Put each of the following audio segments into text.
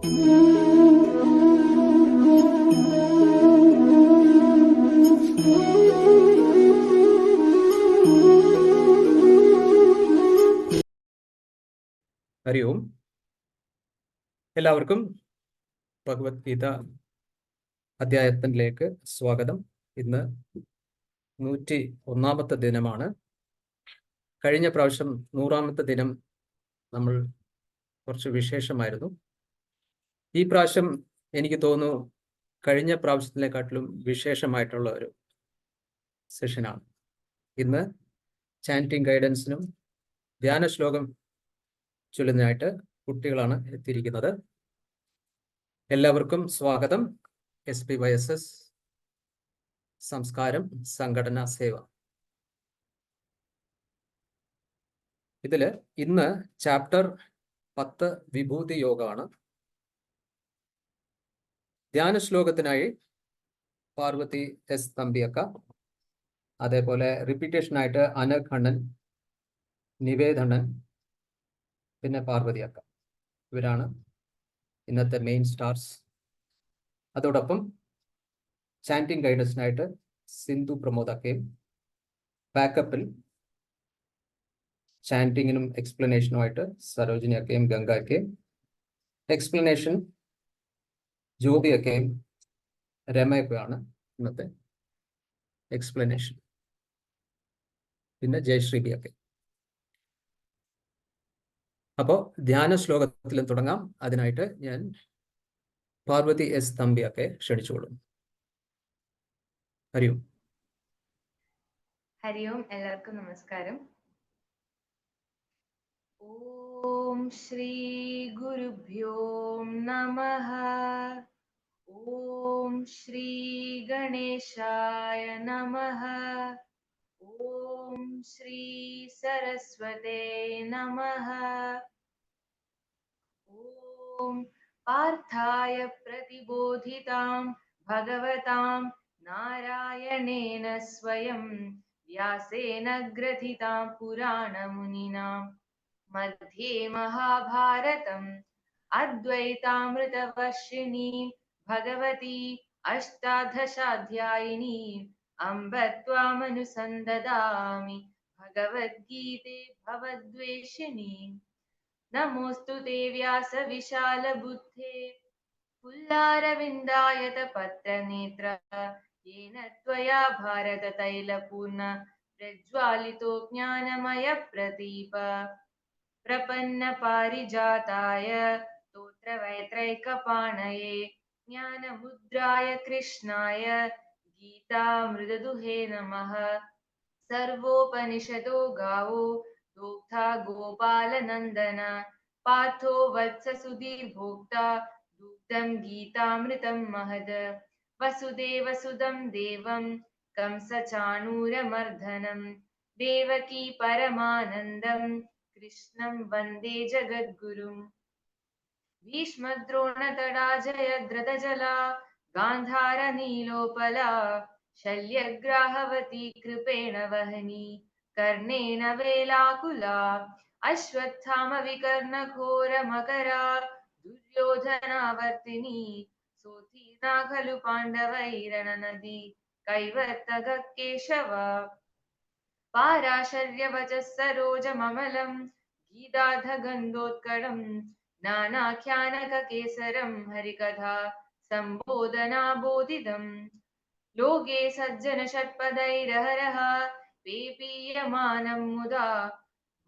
ഹരി ഓം. എല്ലാവർക്കും ഭഗവത്ഗീത അധ്യായത്തിലേക്ക് സ്വാഗതം. ഇന്ന് 101ാമത്തെ ദിനമാണ്. കഴിഞ്ഞ പ്രാവശ്യം 100ാമത്തെ ദിനം നമ്മൾ കുറച്ച് വിശേഷമായിരുന്നു. ഈ പ്രാവശ്യം എനിക്ക് തോന്നുന്നു കഴിഞ്ഞ പ്രാവശ്യത്തിനെക്കാട്ടിലും വിശേഷമായിട്ടുള്ള ഒരു സെഷനാണ്. ഇന്ന് ചാൻറ്റിങ് ഗൈഡൻസിനും ധ്യാന ശ്ലോകം ചൊല്ലുന്നതിനായിട്ട് കുട്ടികളാണ് എത്തിയിരിക്കുന്നത്. എല്ലാവർക്കും സ്വാഗതം. SPYSS സംസ്കാരം സംഘടനാ സേവ. ഇതിൽ ഇന്ന് ചാപ്റ്റർ 10 വിഭൂതി യോഗമാണ്. ധ്യാന ശ്ലോകത്തിനായി പാർവതി എസ് തമ്പിയക്ക, അതേപോലെ റിപ്പീറ്റേഷനായിട്ട് അനഘണ്ണൻ, നിവേദനൻ, പിന്നെ പാർവതി അക്ക. ഇവരാണ് ഇന്നത്തെ മെയിൻ സ്റ്റാർസ്. അതോടൊപ്പം ചാൻറ്റിങ് ഗൈഡൻസിനായിട്ട് സിന്ധു പ്രമോദ് അക്കയും, ബാക്കപ്പിൽ ചാൻറ്റിങ്ങിനും എക്സ്പ്ലനേഷനുമായിട്ട് സരോജിനി അക്കയും ഗംഗ അക്കയും, എക്സ്പ്ലനേഷൻ ജ്യോതി അക്കയും രമയൊക്കെയാണ് ഇന്നത്തെ എക്സ്പ്ലനേഷൻ. പിന്നെ ജയശ്രീ ബി അക്കയും. അപ്പോൾ ധ്യാന ശ്ലോകത്തിലും തുടങ്ങാം. അതിനായിട്ട് ഞാൻ പാർവതി എസ് തമ്പിയൊക്കെ ക്ഷണിച്ചോളും. ഹരി ഓം. ഹരി ഓം. എല്ലാവർക്കും നമസ്കാരം. ഓം ശ്രീ ഗുരുഭ്യോ നമഃ. ഓം ശ്രീ ഗണേശായ നമഃ. ഓം ശ്രീ സരസ്വതേ നമഃ. ഓം പാർത്ഥായ പ്രതിബോധിതാം ഭഗവതാം നാരായണേന സ്വയം വ്യാസേന ഗ്രഥിതാം പുരാണമുനിനാം മധ്യേ മഹാഭാരതം അദ്വൈതാമൃതവർഷിണീം ഭഗവതി അഷ്ടാദശാധ്യായിനീം അംബ ത്വാമനുസന്ദദാമി ഭഗവദ്ഗീതേ ഭവദ്വേഷിണീം. നമോസ്തു തേ വ്യാസ വിശാല ബുദ്ധേ പുല്ലാരവിന്ദായത പത്രനേത്ര യേന ത്വയാ ഭാരത തൈലപൂർണ പ്രജ്വാലിതോ ജ്ഞാനമയ പ്രദീപ. പ്രപന്ന പാരിജാതായ സ്തോത്രവൈത്രൈകപാണയേ ജ്ഞാനമുദ്രായ കൃഷ്ണായ ഗീതാമൃതദുഹേ നമഃ. സർവോപനിഷദോ ഗാവോ ദോഗ്ധാ ഗോപാലനന്ദന പാർത്ഥോ വത്സ സുധീർഭോക്താ ദുഗ്ധം ഗീതാമൃതം മഹദ്. വസുദേവസുതം ദേവം കംസചാണൂരമർദ്ദനം ദേവകീ പരമാനന്ദം കൃഷ്ണം വന്ദേ ജഗദ്ഗുരും. ഭീഷ്മദ്രോണതടാ ജയദ്രഥജലാ ഗാന്ധാര നീലോപലാ ശല്യഗ്രാഹവതി കൃപേണ വഹനി കർണേന വേലാകുലാ. അശ്വത്ഥാമ വികർണഘോര മകരാ ദുര്യോധനാവർത്തിനി സോതീർണാ ഖലു പാണ്ഡവൈരണനദി കൈവർത്തക കേശവ. പാരാശര്യവചഃ സരോജമമലം ഗീതാധഗന്ധോത്കടം നാനാഖ്യാനകകേസരം ഹരികഥാ സംബോധനാബോധിതം. ലോകേ സജ്ജന ഷട്പദൈരഹരഃ പേപീയമാനം മുദാ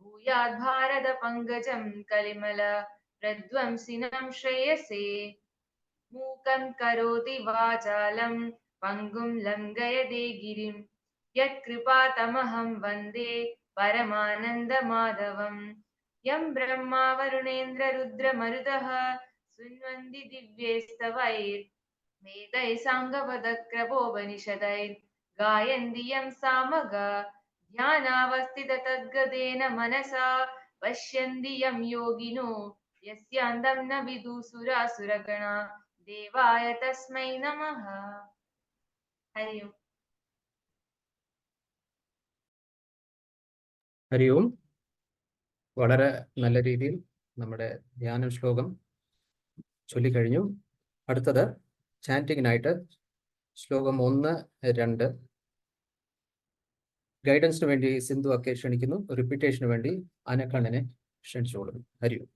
ഭൂയാത് ഭാരത പങ്കജം കലിമല പ്രധ്വംസിനം ശ്രേയസേ. മൂകം കരോതി വാചാലം പങ്കും ലംഘയതേ ഗിരിം യത്കൃപാതമഹം വന്ദേ പരമാനന്ദമാധവം. യം ബ്രഹ്മാ വരുണേന്ദ്ര രുദ്രമരുതഃ ശൃണ്വന്തി ദിവ്യൈസ്തവൈർ വേദൈ സാംഗപദക്രമോപനിഷദൈർ ഗായന്തി യം സാമഗാ. ധ്യാനാവസ്ഥിത തദ്ഗതേന മനസാ പശ്യന്തി യം യോഗിനോ യസ്യാന്തം ന വിദുസുരാസുരഗണാ ദേവായ തസ്മൈ നമഃ. ഹരി ഓം. ഹരി ഓം. വളരെ നല്ല രീതിയിൽ നമ്മുടെ ധ്യാന ശ്ലോകം ചൊല്ലിക്കഴിഞ്ഞു. അടുത്തത് ചാൻറ്റിങ്ങിനായിട്ട് ശ്ലോകം 1, 2 ഗൈഡൻസിന് വേണ്ടി സിന്ധു ഒക്കെ ക്ഷണിക്കുന്നു. റിപ്പീറ്റേഷന് വേണ്ടി അനക്കണ്ണനെ ക്ഷണിച്ചോളുന്നു. ഹരി ഓം.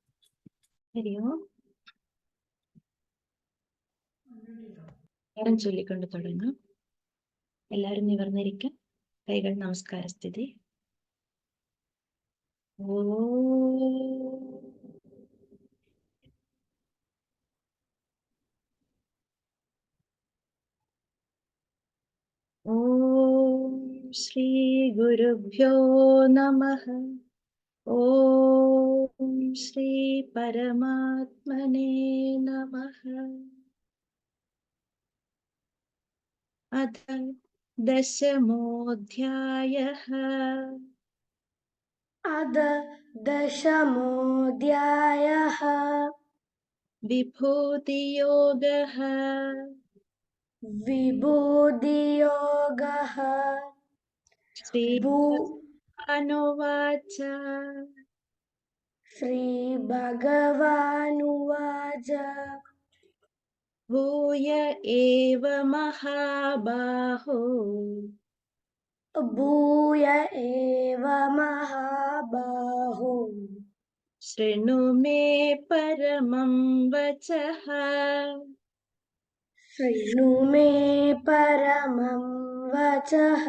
ഹരി ഓം. ചൊല്ലിക്കൊണ്ട് തുടങ്ങാം. എല്ലാവരും നിവർന്നിരിക്കാം. കൈകൾ നമസ്കാര സ്ഥിതി. ഓം ശ്രീ ഗുരുഭ്യോ നമഃ. ഓം ശ്രീ പരമാത്മനേ നമഃ. അഥ ദശമോऽധ്യായഃ. अथ दशमोऽध्यायः विभूतियोगः. विभूतियोगः श्रीभगवानुवाच. श्रीभगवानुवाच भूय एव महाबाहो. भूय एव महाबाहो शृणु मे परमं वचः. शृणु मे परमं वचः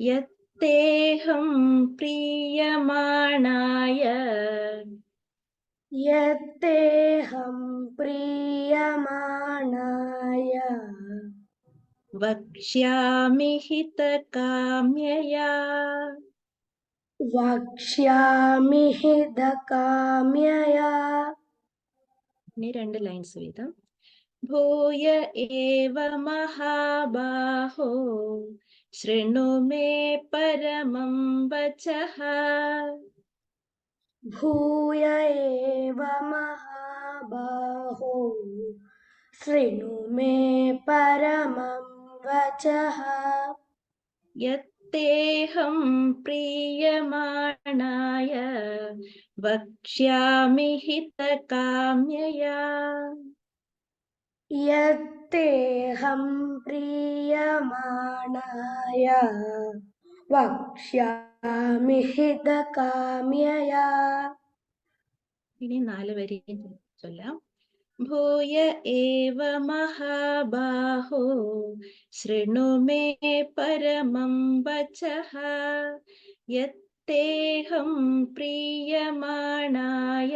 यत्तेऽहं प्रीयमाणाय यत्तेऽहं प्रीयमाणाय वक्ष्यामि हितकाम्यया. वक्ष्यामि हितकाम्यया. ഇനി 2 ലൈൻസ് വീതം. ഭൂയ ഏവ മഹാബാഹോ ശൃണു മേ പരമം വചഃ. भूय एव महाबाहो शृणु मे परमं वचः യത്തേഹം പ്രീയമാണായ വക്ഷ്യാമി ഹിതകാമ്യയാ. यत्तेऽहं प्रीयमाणाय वक्ष्यामि हितकाम्यया. ഇനി 4 വരി ചൊല്ലാം. ഭൂയ ഏവ മഹാബാഹോ ശൃണു മേ പരമം വചഃ. യത്തേഹം പ്രീയമാണായ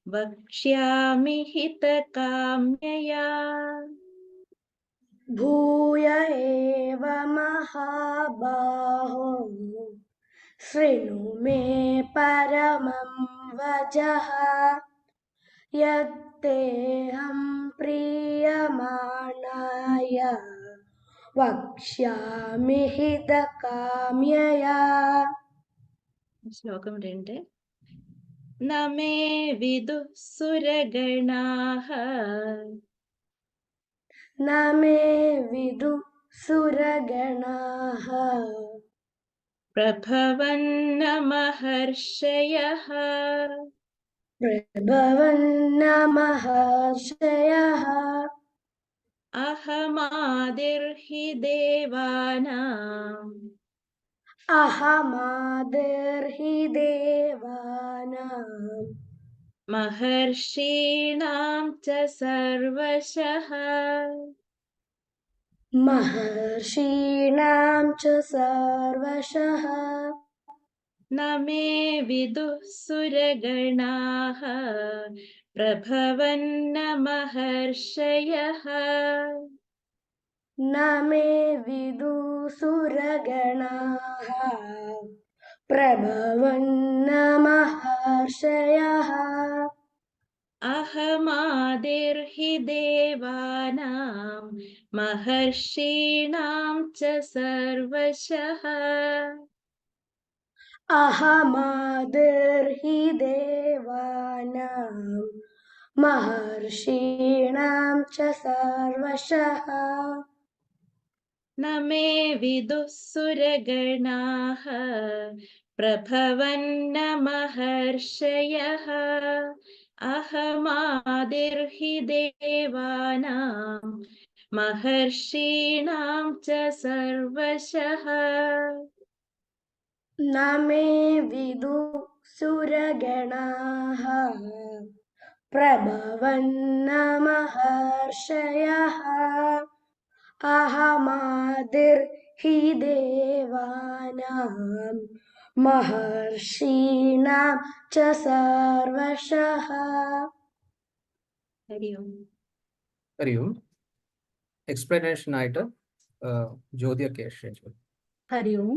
വക്ഷ്യാമി ഹിതകാമ്യയാ. भूय एव महाबाहो शृणु मे परमं वचः यत्तेऽहं प्रीयमाणाय वक्ष्यामि हितकाम्यया. ശ്ലോകം 2. ന മേ വിദുഃ സുരഗണാഃ न मे विदुः सुरगणाः പ്രഭവന്ന മഹർഷയഃ. प्रभवन्न महर्षयः അഹമാദിർഹി ദേവാനാം अहमादिर्हि देवानां മഹർഷീണാം ച സർവശഃ. महर्षीणां च सर्वशः. ന മേ വിദുഃ സുരഗണാഃ പ്രഭവന്ന മഹർഷയഃ. न मे विदुः सुरगणाः प्रभवन्न महर्षयः. അഹമാദിർഹി ദേവാനാം മഹർഷീണാം ച സർവശഃ. अहमादिर्हि देवानां महर्षीणां च सर्वशः. ന മേ വിദുഃ സുരഗണാഃ പ്രഭവന്ന മഹർഷയഃ. അഹമാദിർഹി ആദിർഹി ദേവാനാം മഹർഷീണാം ച സർവശഃ. न मे विदुः सुरगणाः प्रभवन्न महर्षयः अहमादिर्हि देवानां महर्षीणां च सर्वशः. ഹരി ഓം. ഹരി ഓം. എക്സ്പ്ലനേഷൻ ആയിട്ട് ജ്യോതി അക്കേഷ് ക്ഷണിച്ചു. ഹരി ഓം.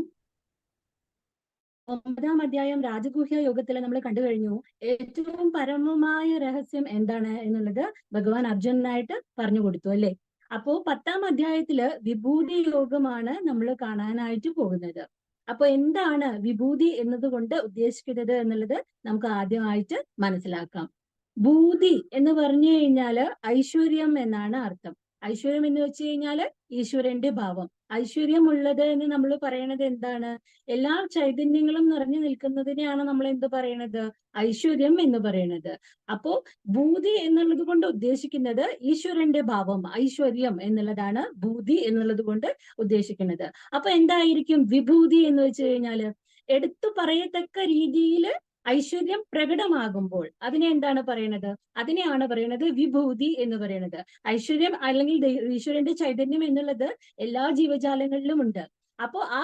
9-ാം അധ്യായം രാജഗുഹ്യ യോഗത്തിൽ നമ്മൾ കണ്ടു കഴിഞ്ഞു. ഏറ്റവും പരമമായ രഹസ്യം എന്താണ് എന്നുള്ളത് ഭഗവാൻ അർജുനനായിട്ട് പറഞ്ഞു കൊടുത്തു അല്ലെ. അപ്പോ 10-ാം അധ്യായത്തില് വിഭൂതി യോഗമാണ് നമ്മൾ കാണാനായിട്ട് പോകുന്നത്. അപ്പൊ എന്താണ് വിഭൂതി എന്നതുകൊണ്ട് ഉദ്ദേശിക്കുന്നത് എന്നുള്ളത് നമുക്ക് ആദ്യമായിട്ട് മനസ്സിലാക്കാം. ഭൂതി എന്ന് പറഞ്ഞു കഴിഞ്ഞാല് ഐശ്വര്യം എന്നാണ് അർത്ഥം. ഐശ്വര്യം എന്ന് വെച്ച് കഴിഞ്ഞാല് ഈശ്വരന്റെ ഭാവം. ഐശ്വര്യമുള്ളത് എന്ന് നമ്മൾ പറയണത് എന്താണ്? എല്ലാ ചൈതന്യങ്ങളും നിറഞ്ഞു നിൽക്കുന്നതിനെയാണ് നമ്മൾ എന്ത് പറയണത്? ഐശ്വര്യം എന്ന് പറയണത്. അപ്പോ ഭൂതി എന്നുള്ളത് കൊണ്ട് ഉദ്ദേശിക്കുന്നത് ഈശ്വരന്റെ ഭാവം, ഐശ്വര്യം എന്നുള്ളതാണ് ഭൂതി എന്നുള്ളത് കൊണ്ട് ഉദ്ദേശിക്കുന്നത്. അപ്പൊ എന്തായിരിക്കും വിഭൂതി എന്ന് വെച്ച് കഴിഞ്ഞാല്? എടുത്തു പറയത്തക്ക രീതിയിൽ ഐശ്വര്യം പ്രകടമാകുമ്പോൾ അതിനെ എന്താണ് പറയണത്? അതിനെയാണ് പറയണത് വിഭൂതി എന്ന് പറയുന്നത്. ഐശ്വര്യം അല്ലെങ്കിൽ ഈശ്വരന്റെ ചൈതന്യം എന്നുള്ളത് എല്ലാ ജീവജാലങ്ങളിലും ഉണ്ട്. അപ്പോ ആ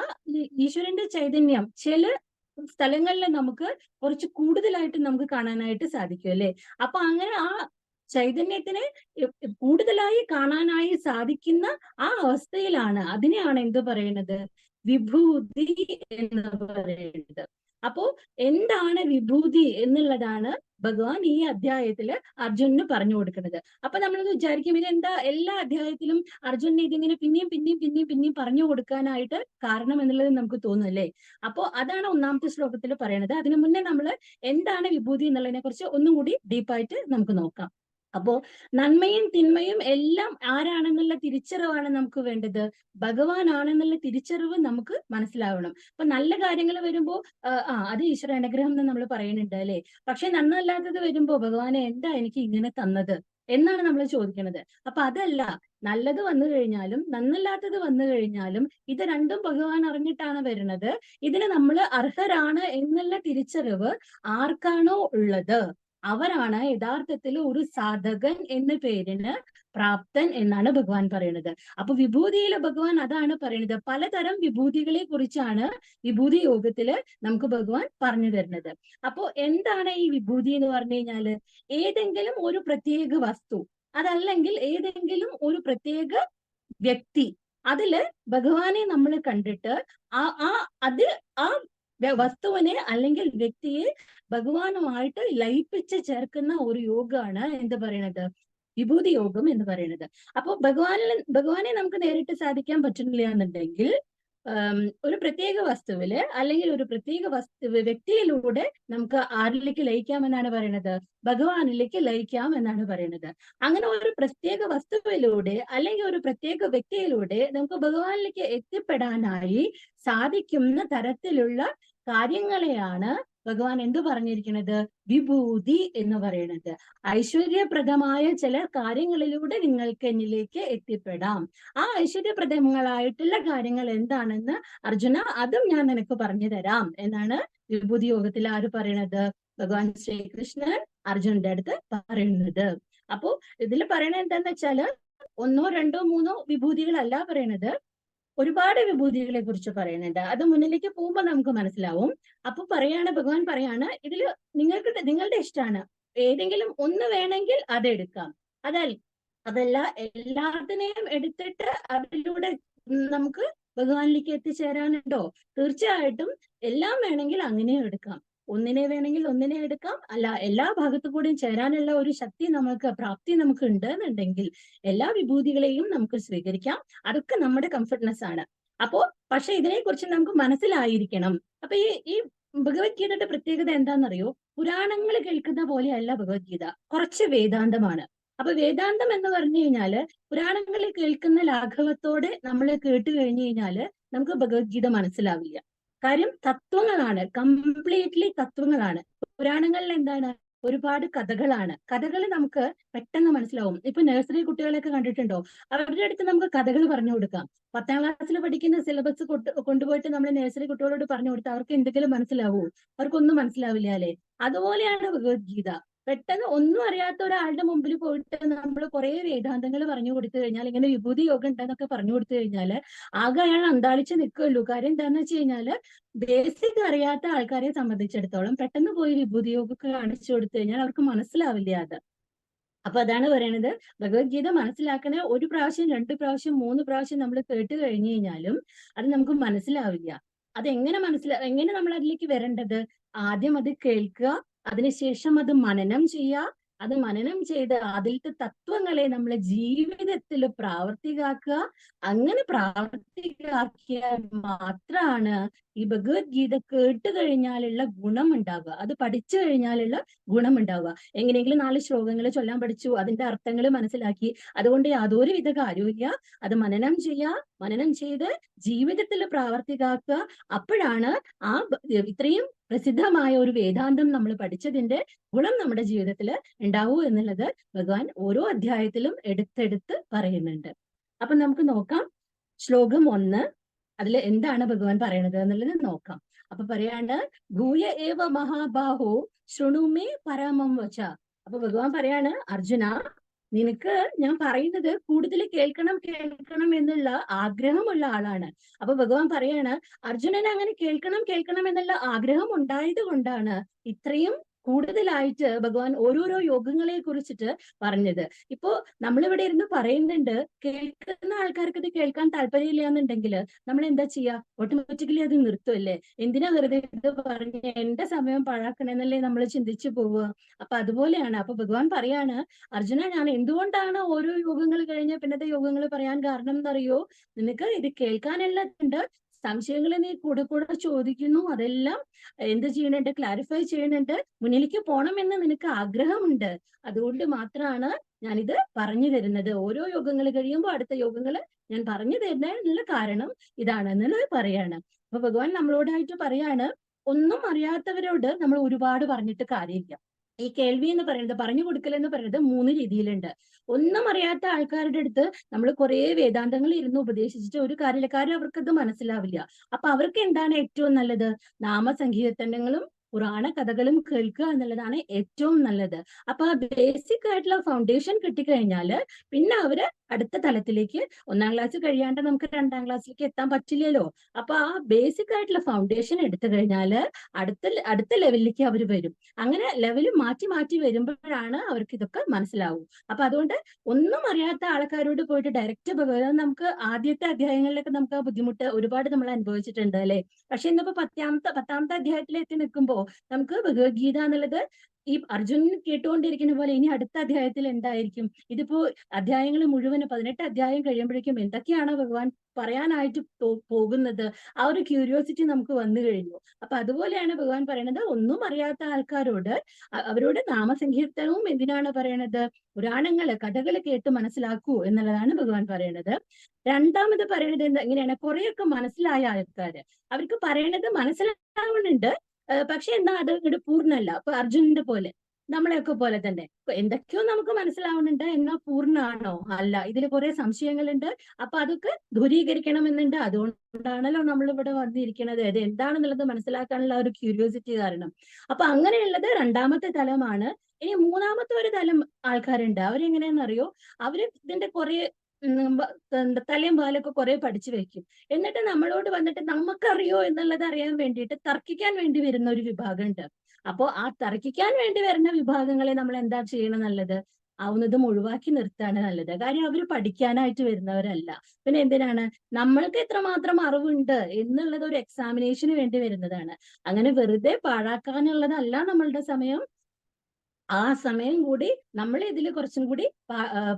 ഈശ്വരന്റെ ചൈതന്യം ചില സ്ഥലങ്ങളിൽ നമുക്ക് കുറച്ച് കൂടുതലായിട്ട് നമുക്ക് കാണാനായിട്ട് സാധിക്കും അല്ലെ. അപ്പൊ അങ്ങനെ ആ ചൈതന്യത്തിനെ കൂടുതലായി കാണാനായി സാധിക്കുന്ന ആ അവസ്ഥയിലാണ് അതിനെയാണ് എന്ത് പറയുന്നത്? വിഭൂതി എന്ന് പറയുന്നത്. അപ്പോ എന്താണ് വിഭൂതി എന്നുള്ളതാണ് ഭഗവാൻ ഈ അധ്യായത്തില് അർജുനന് പറഞ്ഞു കൊടുക്കുന്നത്. അപ്പൊ നമ്മളത് വിചാരിക്കും ഇതെന്താ എല്ലാ അധ്യായത്തിലും അർജുനന് ഇതിങ്ങനെ പിന്നെയും പറഞ്ഞു കൊടുക്കാനായിട്ട് കാരണം എന്നുള്ളത് നമുക്ക് തോന്നും അല്ലേ. അപ്പോ അതാണ് 1-ാമത്തെ ശ്ലോകത്തിൽ പറയുന്നത്. അതിനു മുന്നേ നമ്മൾ എന്താണ് വിഭൂതി എന്നുള്ളതിനെ കുറിച്ച് ഒന്നും കൂടി ഡീപ്പായിട്ട് നമുക്ക് നോക്കാം. അപ്പോ നന്മയും തിന്മയും എല്ലാം ആരാണെന്നുള്ള തിരിച്ചറിവാണ് നമുക്ക് വേണ്ടത്. ഭഗവാൻ ആണെന്നുള്ള തിരിച്ചറിവ് നമുക്ക് മനസ്സിലാവണം. അപ്പൊ നല്ല കാര്യങ്ങൾ വരുമ്പോ അത് ഈശ്വര അനുഗ്രഹം എന്ന് നമ്മൾ പറയുന്നുണ്ട് അല്ലെ. പക്ഷെ നന്നല്ലാത്തത് വരുമ്പോ ഭഗവാനെ എന്താ എനിക്ക് ഇങ്ങനെ തന്നത് എന്നാണ് നമ്മൾ ചോദിക്കുന്നത്. അപ്പൊ അതല്ല, നല്ലത് വന്നു കഴിഞ്ഞാലും നന്നല്ലാത്തത് വന്നു കഴിഞ്ഞാലും ഇത് രണ്ടും ഭഗവാൻ അറിഞ്ഞിട്ടാണ് വരുന്നത്. ഇതിന് നമ്മൾ അർഹരാണ് എന്നുള്ള തിരിച്ചറിവ് ആർക്കാണോ ഉള്ളത് അവരാണ് യഥാർത്ഥത്തിൽ ഒരു സാധകൻ എന്ന പേരിന് പ്രാപ്തൻ എന്നാണ് ഭഗവാൻ പറയുന്നത്. അപ്പൊ വിഭൂതിയിലെ ഭഗവാൻ അതാണ് പറയുന്നത്. പലതരം വിഭൂതികളെ കുറിച്ചാണ് വിഭൂതി യോഗത്തില് നമുക്ക് ഭഗവാൻ പറഞ്ഞു തരുന്നത്. അപ്പോ എന്താണ് ഈ വിഭൂതി എന്ന് പറഞ്ഞു കഴിഞ്ഞാല്? ഏതെങ്കിലും ഒരു പ്രത്യേക വസ്തു, അതല്ലെങ്കിൽ ഏതെങ്കിലും ഒരു പ്രത്യേക വ്യക്തി, അതില് ഭഗവാനെ നമ്മൾ കണ്ടിട്ട് ആ വസ്തുവിനെ അല്ലെങ്കിൽ വ്യക്തിയെ ഭഗവാനുമായിട്ട് ലയിപ്പിച്ച് ചേർക്കുന്ന ഒരു യോഗമാണ് എന്ത് പറയണത്? വിഭൂതി യോഗം എന്ന് പറയുന്നത്. അപ്പൊ ഭഗവാനെ നമുക്ക് നേരിട്ട് സാധിക്കാൻ പറ്റുന്നില്ല എന്നുണ്ടെങ്കിൽ ഒരു പ്രത്യേക വസ്തുവില് അല്ലെങ്കിൽ ഒരു പ്രത്യേക വ്യക്തിയിലൂടെ നമുക്ക് ആരിലേക്ക് ലയിക്കാം പറയുന്നത്? ഭഗവാനിലേക്ക് ലയിക്കാം എന്നാണ് പറയുന്നത്. അങ്ങനെ ഒരു പ്രത്യേക വസ്തുവിലൂടെ അല്ലെങ്കിൽ ഒരു പ്രത്യേക വ്യക്തിയിലൂടെ നമുക്ക് ഭഗവാനിലേക്ക് എത്തിപ്പെടാനായി സാധിക്കുന്ന തരത്തിലുള്ള കാര്യങ്ങളെയാണ് ഭഗവാൻ എന്ത് പറഞ്ഞിരിക്കുന്നത്? വിഭൂതി എന്ന് പറയുന്നത്. ഐശ്വര്യപ്രദമായ ചില കാര്യങ്ങളിലൂടെ നിങ്ങൾക്ക് എന്നിലേക്ക് എത്തിപ്പെടാം. ആ ഐശ്വര്യപ്രദങ്ങളായിട്ടുള്ള കാര്യങ്ങൾ എന്താണെന്ന് അർജുന അതും ഞാൻ നിനക്ക് പറഞ്ഞു തരാം എന്നാണ് വിഭൂതി യോഗത്തിൽ ആര് പറയണത്? ഭഗവാൻ ശ്രീകൃഷ്ണൻ അർജുനന്റെ അടുത്ത് പറയുന്നത്. അപ്പോ ഇതിൽ പറയണത് എന്താന്ന് വെച്ചാല് 1, 2, 3 വിഭൂതികളല്ല പറയണത്, ഒരുപാട് വിഭൂതികളെ കുറിച്ച് പറയുന്നുണ്ട്. അത് മുന്നിലേക്ക് പോകുമ്പോൾ നമുക്ക് മനസ്സിലാവും. അപ്പൊ ഭഗവാൻ പറയാണ് ഇതില് നിങ്ങളുടെ ഇഷ്ടമാണ്, ഏതെങ്കിലും ഒന്ന് വേണമെങ്കിൽ അതെടുക്കാം. അതല്ല എല്ലാത്തിനെയും എടുത്തിട്ട് അതിലൂടെ നമുക്ക് ഭഗവാനിലേക്ക് എത്തിച്ചേരാനുണ്ടോ? തീർച്ചയായിട്ടും എല്ലാം വേണമെങ്കിൽ അങ്ങനെയും എടുക്കാം. ഒന്നിനെ വേണമെങ്കിൽ ഒന്നിനെ എടുക്കാം. അല്ല, എല്ലാ ഭാഗത്തു കൂടെയും ചേരാനുള്ള ഒരു ശക്തി പ്രാപ്തി നമുക്ക് ഉണ്ട് എന്നുണ്ടെങ്കിൽ എല്ലാ വിഭൂതികളെയും നമുക്ക് സ്വീകരിക്കാം. അതൊക്കെ നമ്മുടെ കംഫർട്ട്നെസ് ആണ്. പക്ഷെ ഇതിനെക്കുറിച്ച് നമുക്ക് മനസ്സിലായിരിക്കണം. അപ്പൊ ഈ ഭഗവത്ഗീതയുടെ പ്രത്യേകത എന്താണെന്നറിയോ? പുരാണങ്ങൾ കേൾക്കുന്ന പോലെയല്ല ഭഗവത്ഗീത, കുറച്ച് വേദാന്തമാണ്. അപ്പൊ വേദാന്തം എന്ന് പറഞ്ഞു കഴിഞ്ഞാല് പുരാണങ്ങളിൽ കേൾക്കുന്ന ലാഘവത്തോടെ നമ്മൾ കേട്ട് കഴിഞ്ഞു കഴിഞ്ഞാല് നമുക്ക് ഭഗവത്ഗീത മനസ്സിലാവില്ല. കാര്യം തത്വങ്ങളാണ്, കംപ്ലീറ്റ്ലി തത്വങ്ങളാണ്. പുരാണങ്ങളിൽ എന്താണ്? ഒരുപാട് കഥകളാണ്. കഥകൾ നമുക്ക് പെട്ടെന്ന് മനസ്സിലാവും. ഇപ്പൊ നഴ്സറി കുട്ടികളെയൊക്കെ കണ്ടിട്ടുണ്ടോ? അവരുടെ അടുത്ത് നമുക്ക് കഥകൾ പറഞ്ഞു കൊടുക്കാം. 10ാം ക്ലാസ്സിൽ പഠിക്കുന്ന സിലബസ് കൊണ്ടുപോയിട്ട് നമ്മൾ നഴ്സറി കുട്ടികളോട് പറഞ്ഞു കൊടുത്താൽ അവർക്ക് എന്തെങ്കിലും മനസ്സിലാവൂ? അവർക്കൊന്നും മനസ്സിലാവില്ല അല്ലെ? അതുപോലെയാണ് ഭഗവത്ഗീത. പെട്ടെന്ന് ഒന്നും അറിയാത്ത ഒരാളുടെ മുമ്പിൽ പോയിട്ട് നമ്മൾ കുറെ വേദാന്തങ്ങൾ പറഞ്ഞു കൊടുത്തു കഴിഞ്ഞാൽ, ഇങ്ങനെ വിഭൂതി യോഗം ഉണ്ടെന്നൊക്കെ പറഞ്ഞു കൊടുത്തു കഴിഞ്ഞാല് ആകെ അയാൾ അന്താളിച്ച് നിൽക്കുള്ളൂ. കാര്യം എന്താന്ന് വെച്ച് കഴിഞ്ഞാല് ബേസിക് അറിയാത്ത ആൾക്കാരെ സംബന്ധിച്ചിടത്തോളം പെട്ടെന്ന് പോയി വിഭൂതി യോഗമൊക്കെ കാണിച്ചു കൊടുത്തു കഴിഞ്ഞാൽ അവർക്ക് മനസ്സിലാവില്ല അത്. അപ്പൊ അതാണ് പറയണത്, ഭഗവത്ഗീത മനസ്സിലാക്കണ 1 പ്രാവശ്യം 2 പ്രാവശ്യം 3 പ്രാവശ്യം നമ്മൾ കേട്ട് കഴിഞ്ഞു കഴിഞ്ഞാലും അത് നമുക്ക് മനസ്സിലാവില്ല. അതെങ്ങനെ എങ്ങനെ നമ്മൾ അതിലേക്ക് വരേണ്ടത്? ആദ്യം അത് കേൾക്കുക, അതിനുശേഷം അത് മനനം ചെയ്യുക. അത് മനനം ചെയ്ത് അതിലത്തെ തത്വങ്ങളെ നമ്മളെ ജീവിതത്തിൽ പ്രാവർത്തികമാക്കുക. അങ്ങനെ പ്രാവർത്തികമാക്കിയാൽ മാത്രമാണ് ഈ ഭഗവത്ഗീത കേട്ട് കഴിഞ്ഞാലുള്ള ഗുണം ഉണ്ടാവുക, അത് പഠിച്ചു കഴിഞ്ഞാലുള്ള ഗുണം ഉണ്ടാവുക. എങ്ങനെയെങ്കിലും 4 ശ്ലോകങ്ങൾ ചൊല്ലാൻ പഠിച്ചു, അതിന്റെ അർത്ഥങ്ങൾ മനസ്സിലാക്കി, അതുകൊണ്ട് യാതൊരുവിധ കാര്യവുമില്ല. അത് മനനം ചെയ്യുക, മനനം ചെയ്ത് ജീവിതത്തിൽ പ്രാവർത്തികമാക്കുക. അപ്പോഴാണ് ആ ഇത്രയും പ്രസിദ്ധമായ ഒരു വേദാന്തം നമ്മൾ പഠിച്ചതിന്റെ ഗുണം നമ്മുടെ ജീവിതത്തിൽ ഉണ്ടാവൂ എന്നുള്ളത് ഭഗവാൻ ഓരോ അധ്യായത്തിലും എടുത്തെടുത്ത് പറയുന്നുണ്ട്. അപ്പൊ നമുക്ക് നോക്കാം ശ്ലോകം 1 അതിൽ എന്താണ് ഭഗവാൻ പറയണത് എന്നുള്ളത് നോക്കാം. അപ്പൊ പറയാണ്, ഭൂയ ഏവ മഹാബാഹോ ശൃണുമേ പരമം വച. അപ്പൊ ഭഗവാൻ പറയാണ്, അർജുന, നിനക്ക് ഞാൻ പറയുന്നത് കൂടുതൽ കേൾക്കണം എന്നുള്ള ആഗ്രഹമുള്ള ആളാണ്. അപ്പൊ ഭഗവാൻ പറയാണ്, അർജുനന് അങ്ങനെ കേൾക്കണം എന്നുള്ള ആഗ്രഹം ഉണ്ടായത് കൊണ്ടാണ് ഇത്രയും കൂടുതലായിട്ട് ഭഗവാൻ ഓരോരോ യോഗങ്ങളെ കുറിച്ചിട്ട് പറഞ്ഞത്. ഇപ്പോ നമ്മളിവിടെ ഇരുന്ന് പറയുന്നുണ്ട്, കേൾക്കുന്ന ആൾക്കാർക്ക് ഇത് കേൾക്കാൻ താല്പര്യമില്ല എന്നുണ്ടെങ്കിൽ നമ്മൾ എന്താ ചെയ്യാ? ഓട്ടോമാറ്റിക്കലി അത് നിർത്തുമല്ലേ? എന്തിനാ വെറുതെ ഇത് പറഞ്ഞ് എന്റെ സമയം പാഴാക്കണമെന്നല്ലേ നമ്മൾ ചിന്തിച്ചു പോവുക? അപ്പൊ അതുപോലെയാണ്. അപ്പൊ ഭഗവാൻ പറയാണ്, അർജുന, ഞാൻ എന്തുകൊണ്ടാണ് ഓരോ യോഗങ്ങൾ കഴിഞ്ഞ പിന്നത്തെ യോഗങ്ങൾ പറയാൻ കാരണം എന്നറിയോ? നിനക്ക് ഇത് കേൾക്കാനുള്ളതുണ്ട്, സംശയങ്ങൾ നീ കൂടെ ചോദിക്കുന്നു, അതെല്ലാം എന്ത് ചെയ്യുന്നുണ്ട്? ക്ലാരിഫൈ ചെയ്യുന്നുണ്ട്. മുന്നിലേക്ക് പോകണമെന്ന് നിനക്ക് ആഗ്രഹമുണ്ട്. അതുകൊണ്ട് മാത്രമാണ് ഞാനിത് പറഞ്ഞു തരുന്നത്. ഓരോ യോഗങ്ങൾ കഴിയുമ്പോൾ അടുത്ത യോഗങ്ങൾ ഞാൻ പറഞ്ഞു തരുന്നതിനുള്ള കാരണം ഇതാണെന്നുള്ളത് പറയാണ്. അപ്പൊ ഭഗവാൻ നമ്മളോടായിട്ട് പറയാണ്, ഒന്നും അറിയാത്തവരോട് നമ്മൾ ഒരുപാട് പറഞ്ഞിട്ട് കാര്യമില്ല. ഈ കേൾവി എന്ന് പറയുന്നത്, പറഞ്ഞു കൊടുക്കൽ എന്ന് പറയുന്നത് 3 രീതിയിലുണ്ട്. ഒന്നും അറിയാത്ത ആൾക്കാരുടെ അടുത്ത് നമ്മൾ കുറെ വേദാന്തങ്ങൾ ഇരുന്ന് ഉപദേശിച്ചിട്ട് ഒരു കാര്യമില്ല. കാര്യം അവർക്കത് മനസ്സിലാവില്ല. അപ്പൊ അവർക്ക് എന്താണ് ഏറ്റവും നല്ലത്? നാമസങ്കീർത്തനങ്ങളും പുരാണ കഥകളും കേൾക്കുക എന്നുള്ളതാണ് ഏറ്റവും നല്ലത്. അപ്പൊ ആ ബേസിക് ആയിട്ടുള്ള ഫൗണ്ടേഷൻ കിട്ടിക്കഴിഞ്ഞാല് പിന്നെ അവര് അടുത്ത തലത്തിലേക്ക്, 1ാം ക്ലാസ് കഴിയാണ്ട് നമുക്ക് 2ാം ക്ലാസ്സിലേക്ക് എത്താൻ പറ്റില്ലല്ലോ. അപ്പൊ ആ ബേസിക് ആയിട്ടുള്ള ഫൗണ്ടേഷൻ എടുത്തു കഴിഞ്ഞാല് അടുത്ത ലെവലിലേക്ക് അവർ വരും. അങ്ങനെ ലെവൽ മാറ്റി വരുമ്പോഴാണ് അവർക്ക് ഇതൊക്കെ മനസ്സിലാവും. അപ്പൊ അതുകൊണ്ട് ഒന്നും അറിയാത്ത ആൾക്കാരോട് പോയിട്ട് ഡയറക്റ്റ് ഭഗവത്, നമുക്ക് ആദ്യത്തെ അധ്യായങ്ങളിലൊക്കെ നമുക്ക് ആ ബുദ്ധിമുട്ട് ഒരുപാട് നമ്മൾ അനുഭവിച്ചിട്ടുണ്ട് അല്ലെ? പക്ഷെ ഇന്നിപ്പോ 10ാമത്തെ അധ്യായത്തിൽ എത്തി നിൽക്കുമ്പോ നമുക്ക് ഭഗവത്ഗീത എന്നുള്ളത് ഈ അർജുനൻ കേട്ടുകൊണ്ടിരിക്കുന്ന പോലെ ഇനി അടുത്ത അധ്യായത്തിൽ എന്തായിരിക്കും? ഇതിപ്പോ അധ്യായങ്ങൾ മുഴുവൻ 18 അധ്യായം കഴിയുമ്പോഴേക്കും എന്തൊക്കെയാണോ ഭഗവാൻ പറയാനായിട്ട് പോകുന്നത്? ആ ഒരു ക്യൂരിയോസിറ്റി നമുക്ക് വന്നു കഴിഞ്ഞു. അപ്പൊ അതുപോലെയാണ് ഭഗവാൻ പറയുന്നത്, ഒന്നും അറിയാത്ത ആൾക്കാരോട് അവരോട് നാമസങ്കീർത്തനവും എന്തിനാണ് പറയണത്? പുരാണങ്ങള് കഥകൾ കേട്ട് മനസ്സിലാക്കൂ എന്നുള്ളതാണ് ഭഗവാൻ പറയണത്. രണ്ടാമത് പറയണത് എങ്ങനെയാണ്? കുറെയൊക്കെ മനസ്സിലായ ആൾക്കാര്, അവർക്ക് പറയണത് മനസ്സിലാവുന്നുണ്ട്, പക്ഷെ എന്താ അത് ഇങ്ങോട്ട് പൂർണ്ണല്ല. അപ്പൊ അർജുനന്റെ പോലെ, നമ്മളെയൊക്കെ പോലെ തന്നെ എന്തൊക്കെയോ നമുക്ക് മനസ്സിലാവുന്നുണ്ട്, എന്നാ പൂർണ്ണാണോ? അല്ല, ഇതിൽ കുറെ സംശയങ്ങളുണ്ട്. അപ്പൊ അതൊക്കെ ദൂരീകരിക്കണമെന്നുണ്ട്. അതുകൊണ്ടാണല്ലോ നമ്മൾ ഇവിടെ വന്നിരിക്കുന്നത്. അത് എന്താണെന്നുള്ളത് മനസ്സിലാക്കാനുള്ള ഒരു ക്യൂരിയോസിറ്റി കാരണം. അപ്പൊ അങ്ങനെയുള്ളത് 2ാമത്തെ തലമാണ്. ഇനി 3ാമത്തെ ഒരു തലം ആൾക്കാരുണ്ട്. അവരെങ്ങനെയാണെന്നറിയോ? അവര് ഇതിന്റെ കുറെ തലയും പാലൊക്കെ കുറെ പഠിച്ചു വെക്കും. എന്നിട്ട് നമ്മളോട് വന്നിട്ട് നമുക്കറിയോ എന്നുള്ളത് അറിയാൻ വേണ്ടിയിട്ട് തർക്കിക്കാൻ വേണ്ടി വരുന്ന ഒരു വിഭാഗം ഉണ്ട്. അപ്പോ ആ തർക്കിക്കാൻ വേണ്ടി വരുന്ന വിഭാഗങ്ങളെ നമ്മൾ എന്താ ചെയ്യണം? നല്ലത് ആവുന്നതും ഒഴിവാക്കി നിർത്താണ് നല്ലത്. കാര്യം അവർ പഠിക്കാനായിട്ട് വരുന്നവരല്ല. പിന്നെ എന്തിനാണ്? നമ്മൾക്ക് എത്രമാത്രം അറിവുണ്ട് എന്നുള്ളത് ഒരു എക്സാമിനേഷന് വേണ്ടി വരുന്നതാണ്. അങ്ങനെ വെറുതെ പാഴാക്കാനുള്ളതല്ല നമ്മളുടെ സമയം. ആ സമയം കൂടി നമ്മൾ ഇതിൽ കുറച്ചും കൂടി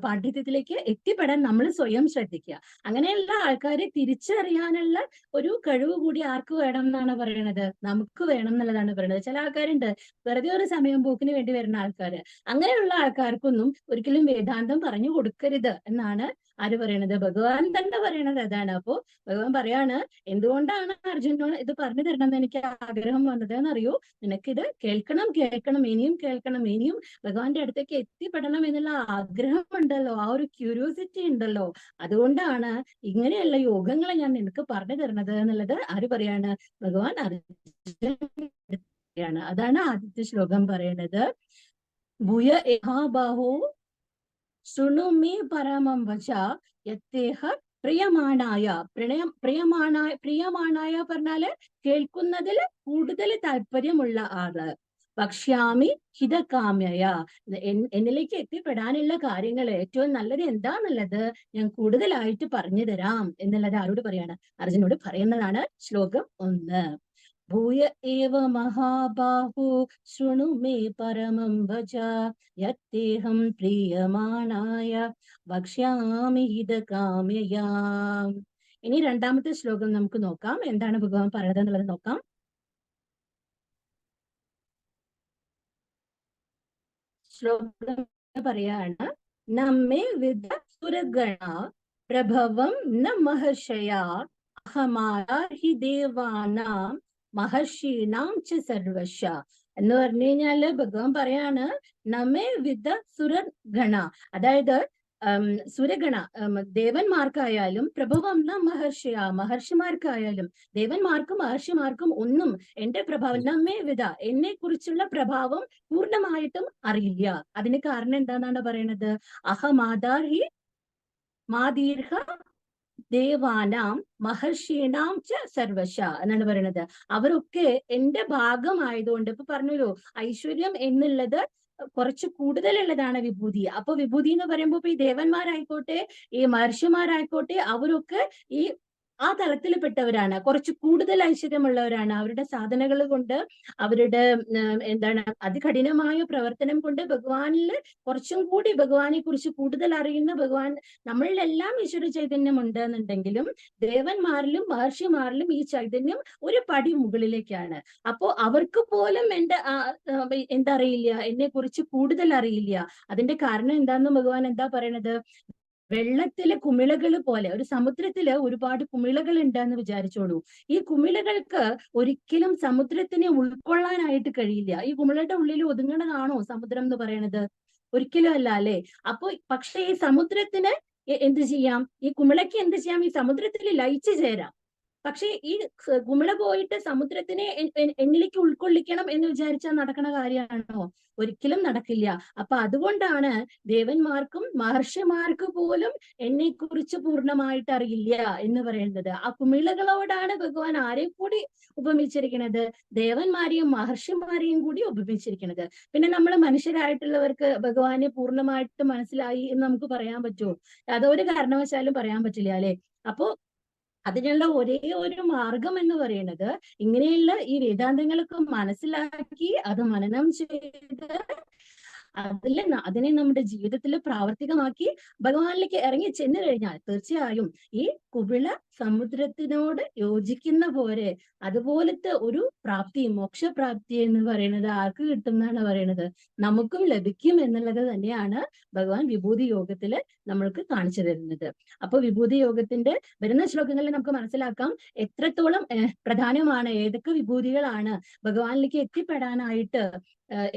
പാണ്ഡിത്യത്തിലേക്ക് എത്തിപ്പെടാൻ നമ്മൾ സ്വയം ശ്രദ്ധിക്കുക. അങ്ങനെയുള്ള ആൾക്കാരെ തിരിച്ചറിയാനുള്ള ഒരു കഴിവ് കൂടി ആർക്ക് വേണം എന്നാണ് പറയണത്? നമുക്ക് വേണം എന്നുള്ളതാണ് പറയുന്നത്. ചില ആൾക്കാരുണ്ട് വെറുതെ ഒരു സമയം പോക്കിന് വേണ്ടി വരുന്ന ആൾക്കാര്. അങ്ങനെയുള്ള ആൾക്കാർക്കൊന്നും ഒരിക്കലും വേദാന്തം പറഞ്ഞു കൊടുക്കരുത് എന്നാണ് ആര് പറയണത്? ഭഗവാൻ തന്നെ പറയണത് അതാണ്. അപ്പോ ഭഗവാൻ പറയാണ്, എന്തുകൊണ്ടാണ് അർജുനോട് ഇത് പറഞ്ഞു തരണം എന്ന് എനിക്ക് ആഗ്രഹം വന്നത് എന്നറിയോ? നിനക്കിത് കേൾക്കണം, ഇനിയും ഇനിയും ഭഗവാന്റെ അടുത്തേക്ക് എത്തിപ്പെടണം എന്നുള്ള ആഗ്രഹം ഉണ്ടല്ലോ, ആ ഒരു ക്യൂരിയോസിറ്റി ഉണ്ടല്ലോ, അതുകൊണ്ടാണ് ഇങ്ങനെയുള്ള യോഗങ്ങളെ ഞാൻ നിനക്ക് പറഞ്ഞു തരുന്നത് എന്നുള്ളത് ആര് പറയാണ്? ഭഗവാൻ അർജുനൻ. അതാണ് ആദ്യത്തെ ശ്ലോകം പറയുന്നത്. ഭൂയ ഏഹാബാഹോ ശൃണു മേ പരമം വച യത്തേഹ പ്രിയമാണായ. പ്രിയമാണായ പറഞ്ഞാല് കേൾക്കുന്നതിൽ കൂടുതൽ താല്പര്യമുള്ള ആള്. ഭക്ഷ്യാമി ഹിതകാമ്യയ. എന്നിലേക്ക് എത്തിപ്പെടാനുള്ള കാര്യങ്ങൾ ഏറ്റവും നല്ലത് എന്താന്നുള്ളത് ഞാൻ കൂടുതലായിട്ട് പറഞ്ഞു തരാം എന്നുള്ളത് ആരോട് പറയാണ്? അർജുനോട് പറയുന്നതാണ് ശ്ലോകം 1. ഭൂയ ഏവ മഹാബാഹു ശൃണു മേ പരമം വച യത്തേഹം പ്രിയമാണായ ഭക്ഷ്യാമി ഹിതകാമ്യയാ. ഇനി രണ്ടാമത്തെ ശ്ലോകം നമുക്ക് നോക്കാം, എന്താണ് ഭഗവാൻ പറയുന്നത് എന്നുള്ളത് നോക്കാം. ശ്ലോകം പറയാണ്, നമ്മെ വിദ സുരഗണ പ്രഭവം ന മഹർഷയാ അഹമാരാ ഹി ദേവാനാം മഹർഷീണാം ച സർവശ. എന്ന് പറഞ്ഞു കഴിഞ്ഞാല് ഭഗവാൻ പറയാണ് നമ്മെ വിദ സുരഗണ, അതായത് സുരഗണ ദേവന്മാർക്കായാലും പ്രഭവം ന മഹർഷിയ മഹർഷിമാർക്കായാലും ദേവന്മാർക്കും മഹർഷിമാർക്കും ഒന്നും എന്റെ പ്രഭാവം നമ്മെ വിധ എന്നെ കുറിച്ചുള്ള പ്രഭാവം പൂർണ്ണമായിട്ടും അറിയില്ല. അതിന് കാരണം എന്താണെന്നാണ് പറയണത്? അഹമാദാഹി മാദീർഘ ദേവാനാം മഹർഷീണാം ച സർവശ എന്നാണ് പറയുന്നത്. അവരൊക്കെ എന്റെ ഭാഗമായതുകൊണ്ട്, ഇപ്പൊ പറഞ്ഞല്ലോ ഐശ്വര്യം എന്നുള്ളത് കുറച്ച് കൂടുതലുള്ളതാണ് വിഭൂതി. അപ്പൊ വിഭൂതി എന്ന് പറയുമ്പോ ഇപ്പൊ ഈ ദേവന്മാരായിക്കോട്ടെ ഈ മഹർഷിമാരായിക്കോട്ടെ അവരൊക്കെ ഈ ആ തലത്തിൽപ്പെട്ടവരാണ്, കുറച്ച് കൂടുതൽ ഐശ്വര്യമുള്ളവരാണ്. അവരുടെ സാധനകൾ കൊണ്ട്, അവരുടെ എന്താണ് അതികഠിനമായ പ്രവർത്തനം കൊണ്ട് ഭഗവാനിൽ കുറച്ചും കൂടി ഭഗവാനെ കുറിച്ച് കൂടുതൽ അറിയുന്ന ഭഗവാൻ നമ്മളിലെല്ലാം ഈശ്വര ചൈതന്യം ഉണ്ട് എന്നുണ്ടെങ്കിലും ദേവന്മാരിലും മഹർഷിമാരിലും ഈ ചൈതന്യം ഒരു പടി മുകളിലേക്കാണ്. അപ്പോ അവർക്ക് പോലും എന്താ അറിയില്ല, എന്നെ കുറിച്ച് കൂടുതൽ അറിയില്ല. അതിന്റെ കാരണം എന്താന്ന് ഭഗവാൻ എന്താ പറയണത്? വെള്ളത്തിലെ കുമിളകൾ പോലെ, ഒരു സമുദ്രത്തില് ഒരുപാട് കുമിളകൾ ഉണ്ടെന്ന് വിചാരിച്ചോളൂ. ഈ കുമിളകൾക്ക് ഒരിക്കലും സമുദ്രത്തിനെ ഉൾക്കൊള്ളാനായിട്ട് കഴിയില്ല. ഈ കുമിളയുടെ ഉള്ളിൽ ഒതുങ്ങണതാണോ സമുദ്രം എന്ന് പറയണത്? ഒരിക്കലും അല്ല, അല്ലെ? അപ്പൊ പക്ഷെ ഈ സമുദ്രത്തിന് എന്ത് ചെയ്യാം? ഈ കുമിളയ്ക്ക് എന്ത് ചെയ്യാം? ഈ സമുദ്രത്തിൽ ലയിച്ചു ചേരാം. പക്ഷെ ഈ കുമിള പോയിട്ട് സമുദ്രത്തിനെ എന്നിലേക്ക് ഉൾക്കൊള്ളിക്കണം എന്ന് വിചാരിച്ചാൽ നടക്കണ കാര്യമാണോ? ഒരിക്കലും നടക്കില്ല. അപ്പൊ അതുകൊണ്ടാണ് ദേവന്മാർക്കും മഹർഷിമാർക്ക് പോലും എന്നെ കുറിച്ച് പൂർണ്ണമായിട്ട് അറിയില്ല എന്ന് പറയുന്നത്. ആ കുമിളകളോടാണ് ഭഗവാൻ ആരെ കൂടി ഉപമിച്ചിരിക്കുന്നത്? ദേവന്മാരെയും മഹർഷിമാരെയും കൂടി ഉപമിച്ചിരിക്കുന്നത്. പിന്നെ നമ്മൾ മനുഷ്യരായിട്ടുള്ളവർക്ക് ഭഗവാനെ പൂർണ്ണമായിട്ട് മനസ്സിലായി എന്ന് നമുക്ക് പറയാൻ പറ്റുമോ? അതൊരു കാരണവശാലും പറയാൻ പറ്റില്ല, അല്ലെ? അപ്പോ അതിനുള്ള ഒരേ ഒരു മാർഗം എന്ന് പറയുന്നത് ഇങ്ങനെയുള്ള ഈ വേദാന്തങ്ങളൊക്കെ മനസ്സിലാക്കി അത് മനനം ചെയ്ത് അതിനെ നമ്മുടെ ജീവിതത്തിൽ പ്രാവർത്തികമാക്കി ഭഗവാനിലേക്ക് ഇറങ്ങി ചെന്നു കഴിഞ്ഞാൽ തീർച്ചയായും ഈ കുമിള സമുദ്രത്തിനോട് യോജിക്കുന്ന പോലെ അതുപോലത്തെ ഒരു പ്രാപ്തി, മോക്ഷപ്രാപ്തി എന്ന് പറയുന്നത് ആർക്ക് കിട്ടും എന്നാണ് പറയുന്നത്? നമുക്കും ലഭിക്കും എന്നുള്ളത് തന്നെയാണ് ഭഗവാൻ വിഭൂതി യോഗത്തില് നമ്മൾക്ക് കാണിച്ചു തരുന്നത്. അപ്പൊ വിഭൂതി യോഗത്തിന്റെ വരുന്ന ശ്ലോകങ്ങളിൽ നമുക്ക് മനസ്സിലാക്കാം എത്രത്തോളം പ്രധാനമാണ്, ഏതൊക്കെ വിഭൂതികളാണ് ഭഗവാനിലേക്ക് എത്തിപ്പെടാനായിട്ട്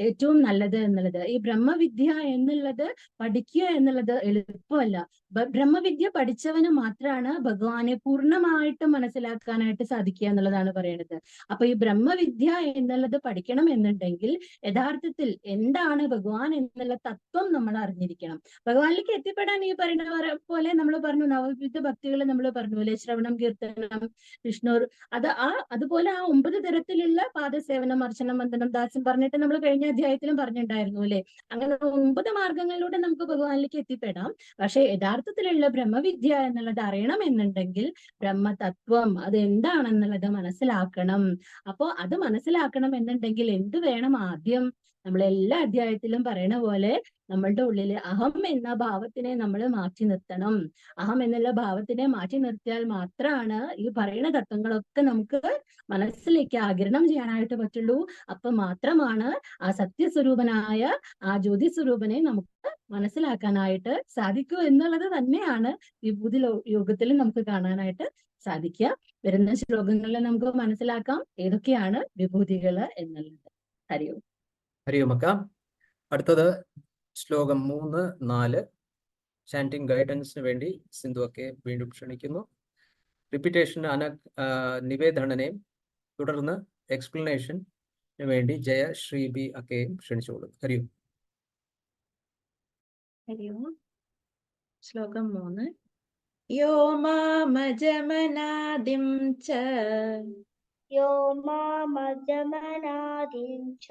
ഏറ്റവും നല്ലത് എന്നുള്ളത്. ഈ ബ്രഹ്മവിദ്യ എന്നുള്ളത് പഠിക്കുക എന്നുള്ളത് എളുപ്പമല്ല. ബ്രഹ്മവിദ്യ പഠിച്ചവന് മാത്രമാണ് ഭഗവാനെ പൂർണ്ണമായിട്ട് മനസ്സിലാക്കാനായിട്ട് സാധിക്കുക എന്നുള്ളതാണ് പറയുന്നത്. അപ്പൊ ഈ ബ്രഹ്മവിദ്യ എന്നുള്ളത് പഠിക്കണം എന്നുണ്ടെങ്കിൽ യഥാർത്ഥത്തിൽ എന്താണ് ഭഗവാൻ എന്നുള്ള തത്വം നമ്മൾ അറിഞ്ഞിരിക്കണം. ഭഗവാനിലേക്ക് എത്തിപ്പെടാൻ ഈ പറയുന്ന പോലെ നമ്മൾ പറഞ്ഞു നവവിധ ഭക്തികൾ നമ്മൾ പറഞ്ഞു പോലെ ശ്രവണം, കീർത്തനം, വിഷ്ണു, അതുപോലെ ആ 9 തരത്തിലുള്ള പാദസേവനം, അർച്ചനം, വന്ദനം, ദാസ്യം പറഞ്ഞിട്ട് നമ്മൾ കഴിഞ്ഞ അധ്യായത്തിലും പറഞ്ഞിട്ടുണ്ടായിരുന്നു, അല്ലെ? അങ്ങനെ 9 മാർഗങ്ങളിലൂടെ നമുക്ക് ഭഗവാനിലേക്ക് എത്തിപ്പെടാം. പക്ഷെ യഥാർത്ഥത്തിലുള്ള ബ്രഹ്മവിദ്യ എന്നുള്ളത് അറിയണം എന്നുണ്ടെങ്കിൽ ബ്രഹ്മതത്വം അത് എന്താണെന്നുള്ളത് മനസ്സിലാക്കണം. അപ്പോ അത് മനസ്സിലാക്കണം എന്നുണ്ടെങ്കിൽ എന്ത് വേണം? ആദ്യം നമ്മൾ എല്ലാ അധ്യായത്തിലും പറയണ പോലെ നമ്മളുടെ ഉള്ളില് അഹം എന്ന ഭാവത്തിനെ നമ്മൾ മാറ്റി നിർത്തണം. അഹം എന്നുള്ള ഭാവത്തിനെ മാറ്റി നിർത്തിയാൽ മാത്രമാണ് ഈ പറയുന്ന തത്വങ്ങളൊക്കെ നമുക്ക് മനസ്സിലേക്ക് ആഗിരണം ചെയ്യാനായിട്ട് പറ്റുള്ളൂ. അപ്പൊ മാത്രമാണ് ആ സത്യസ്വരൂപനായ ആ ജ്യോതി സ്വരൂപനെ നമുക്ക് മനസ്സിലാക്കാനായിട്ട് സാധിക്കൂ എന്നുള്ളത് തന്നെയാണ് വിഭൂതി യോഗത്തിൽ നമുക്ക് കാണാനായിട്ട് സാധിക്കുക. വരുന്ന ശ്ലോകങ്ങളിൽ നമുക്ക് മനസ്സിലാക്കാം ഏതൊക്കെയാണ് വിഭൂതികള് എന്നുള്ളത്. ഹരി ഓം. ഹരി ഓം അക്ക. അടുത്തത് ശ്ലോകം 3, 4 ചാൻറ്റിംഗ് ഗൈഡൻസിന് വേണ്ടി സിന്ധുവൊക്കെ വീണ്ടും ക്ഷണിക്കുന്നു. റിപ്പീറ്റേഷൻ നിവേദനനെയും തുടർന്ന് എക്സ്പ്ലനേഷന് വേണ്ടി ജയ ശ്രീ ബി അക്കയും ക്ഷണിച്ചോളൂ. ഹരി ഓം. ഹരി ഓം. ശ്ലോകം 3. യോ മാമജമനാദിം ച യോ മാമജമനാദിം ച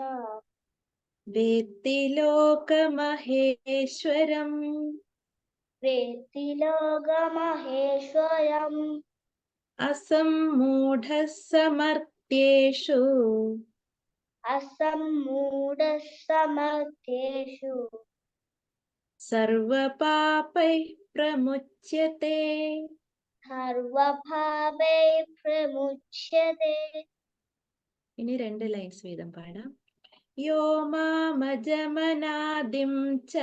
വേത്തി ലോകമഹേശ്വരം വേത്തി ലോകമഹേശ്വരം അസമ്മൂഢഃ സമർത്ഥ്യേഷു അസമ്മൂഢഃ സമർത്ഥ്യേഷു സർവപാപൈഃ പ്രമുച്യത്തെ. സർവഭാവൈഃ പ്രമുച്യത്തെ. ഇനി 2 ലൈൻസ് വീതം പാടാം. യോ മാമജമനാദിം ച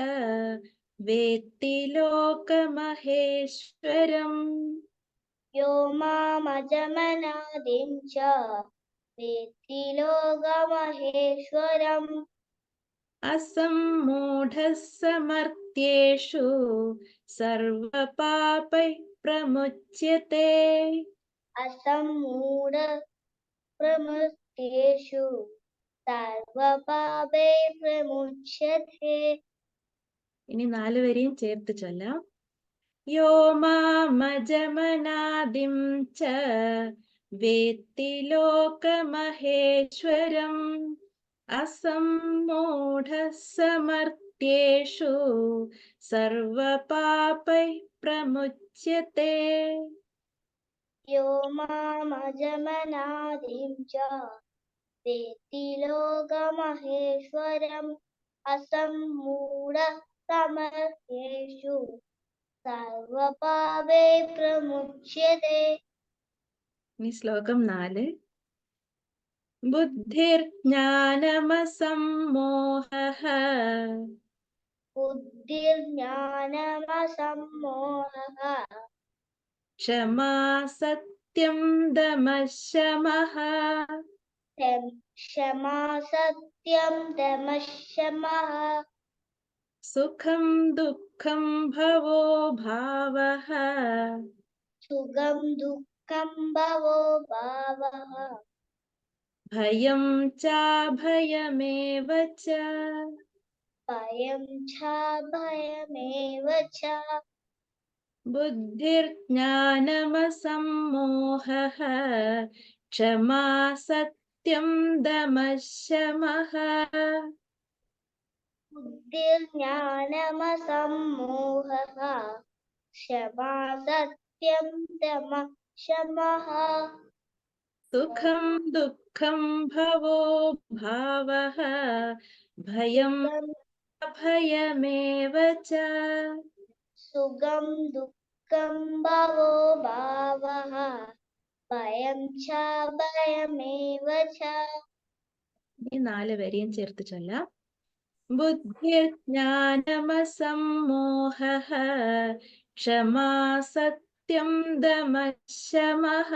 വേത്തി ലോകമഹേശ്വരം യോ മാമജമനാദിം ച വേത്തി ലോകമഹേശ്വരം അസമ്മൂഢഃ സമർത്ഥ്യേഷു സർവപാപൈഃ പ്രമുച്യത്തെ. അസമ്മൂഢഃ പ്രമുക്തേഷു സർവപാപൈഃ പ്രമുച്യത്തെ. ഇനി 4 വരെയും ചേർത്ത് ചൊല്ലാം. യോ മാമജമനാദിം ച വേത്തി ലോകമഹേശ്വരം അസമ്മൂഢഃ സമർത്ഥ്യേഷു സർവപാപൈഃ പ്രമുച്യത്തെ. യോ മാമജമനാദിം ച വേത്തി ലോകമഹേശ്വരം അസമ്മൂഢഃ സമർത്ഥ്യേഷു സർവപാപൈഃ പ്രമുച്യത്തെ. ഇനി ശ്ലോകം 4. ബുദ്ധിർജ്ഞാനമസമ്മോഹഃ ബുദ്ധിർജ്ഞാനമസമ്മോഹഃ ക്ഷമാ സത്യം ദമഃ ശമഃ ക്ഷമാ സത്യം ദമഃ ശമഃ സുഖം ദുഃഖം ഭവോ ഭാവഃ സുഖം ദുഃഖം ഭവോ ഭാവഃ ഭയം ചാഭയമേവ ച. ഭയം ച ഭയമേവ ച. ബുദ്ധിർജ്ഞാനമസമ്മോഹഃ ക്ഷമാ സത്യം ദമഃ ശമഃ ബുദ്ധിർജ്ഞാനമസമ്മോഹഃ ക്ഷമാ സത്യം ദമഃ ശമഃ സുഖം ദുഃഖം ഭവോ ഭാവഃ ഭയം ഭയമേവ ച. സുഖം ദുഃഖം ഭവോ ഭാവഃ ഭയം ച ഭയമേവ ച. ഈ 4 വരെയും ചേർത്ത് ചൊല്ലാം. ബുദ്ധിർജ്ഞാനമസമ്മോഹഃ ക്ഷമാ സത്യം ദമഃ ശമഃ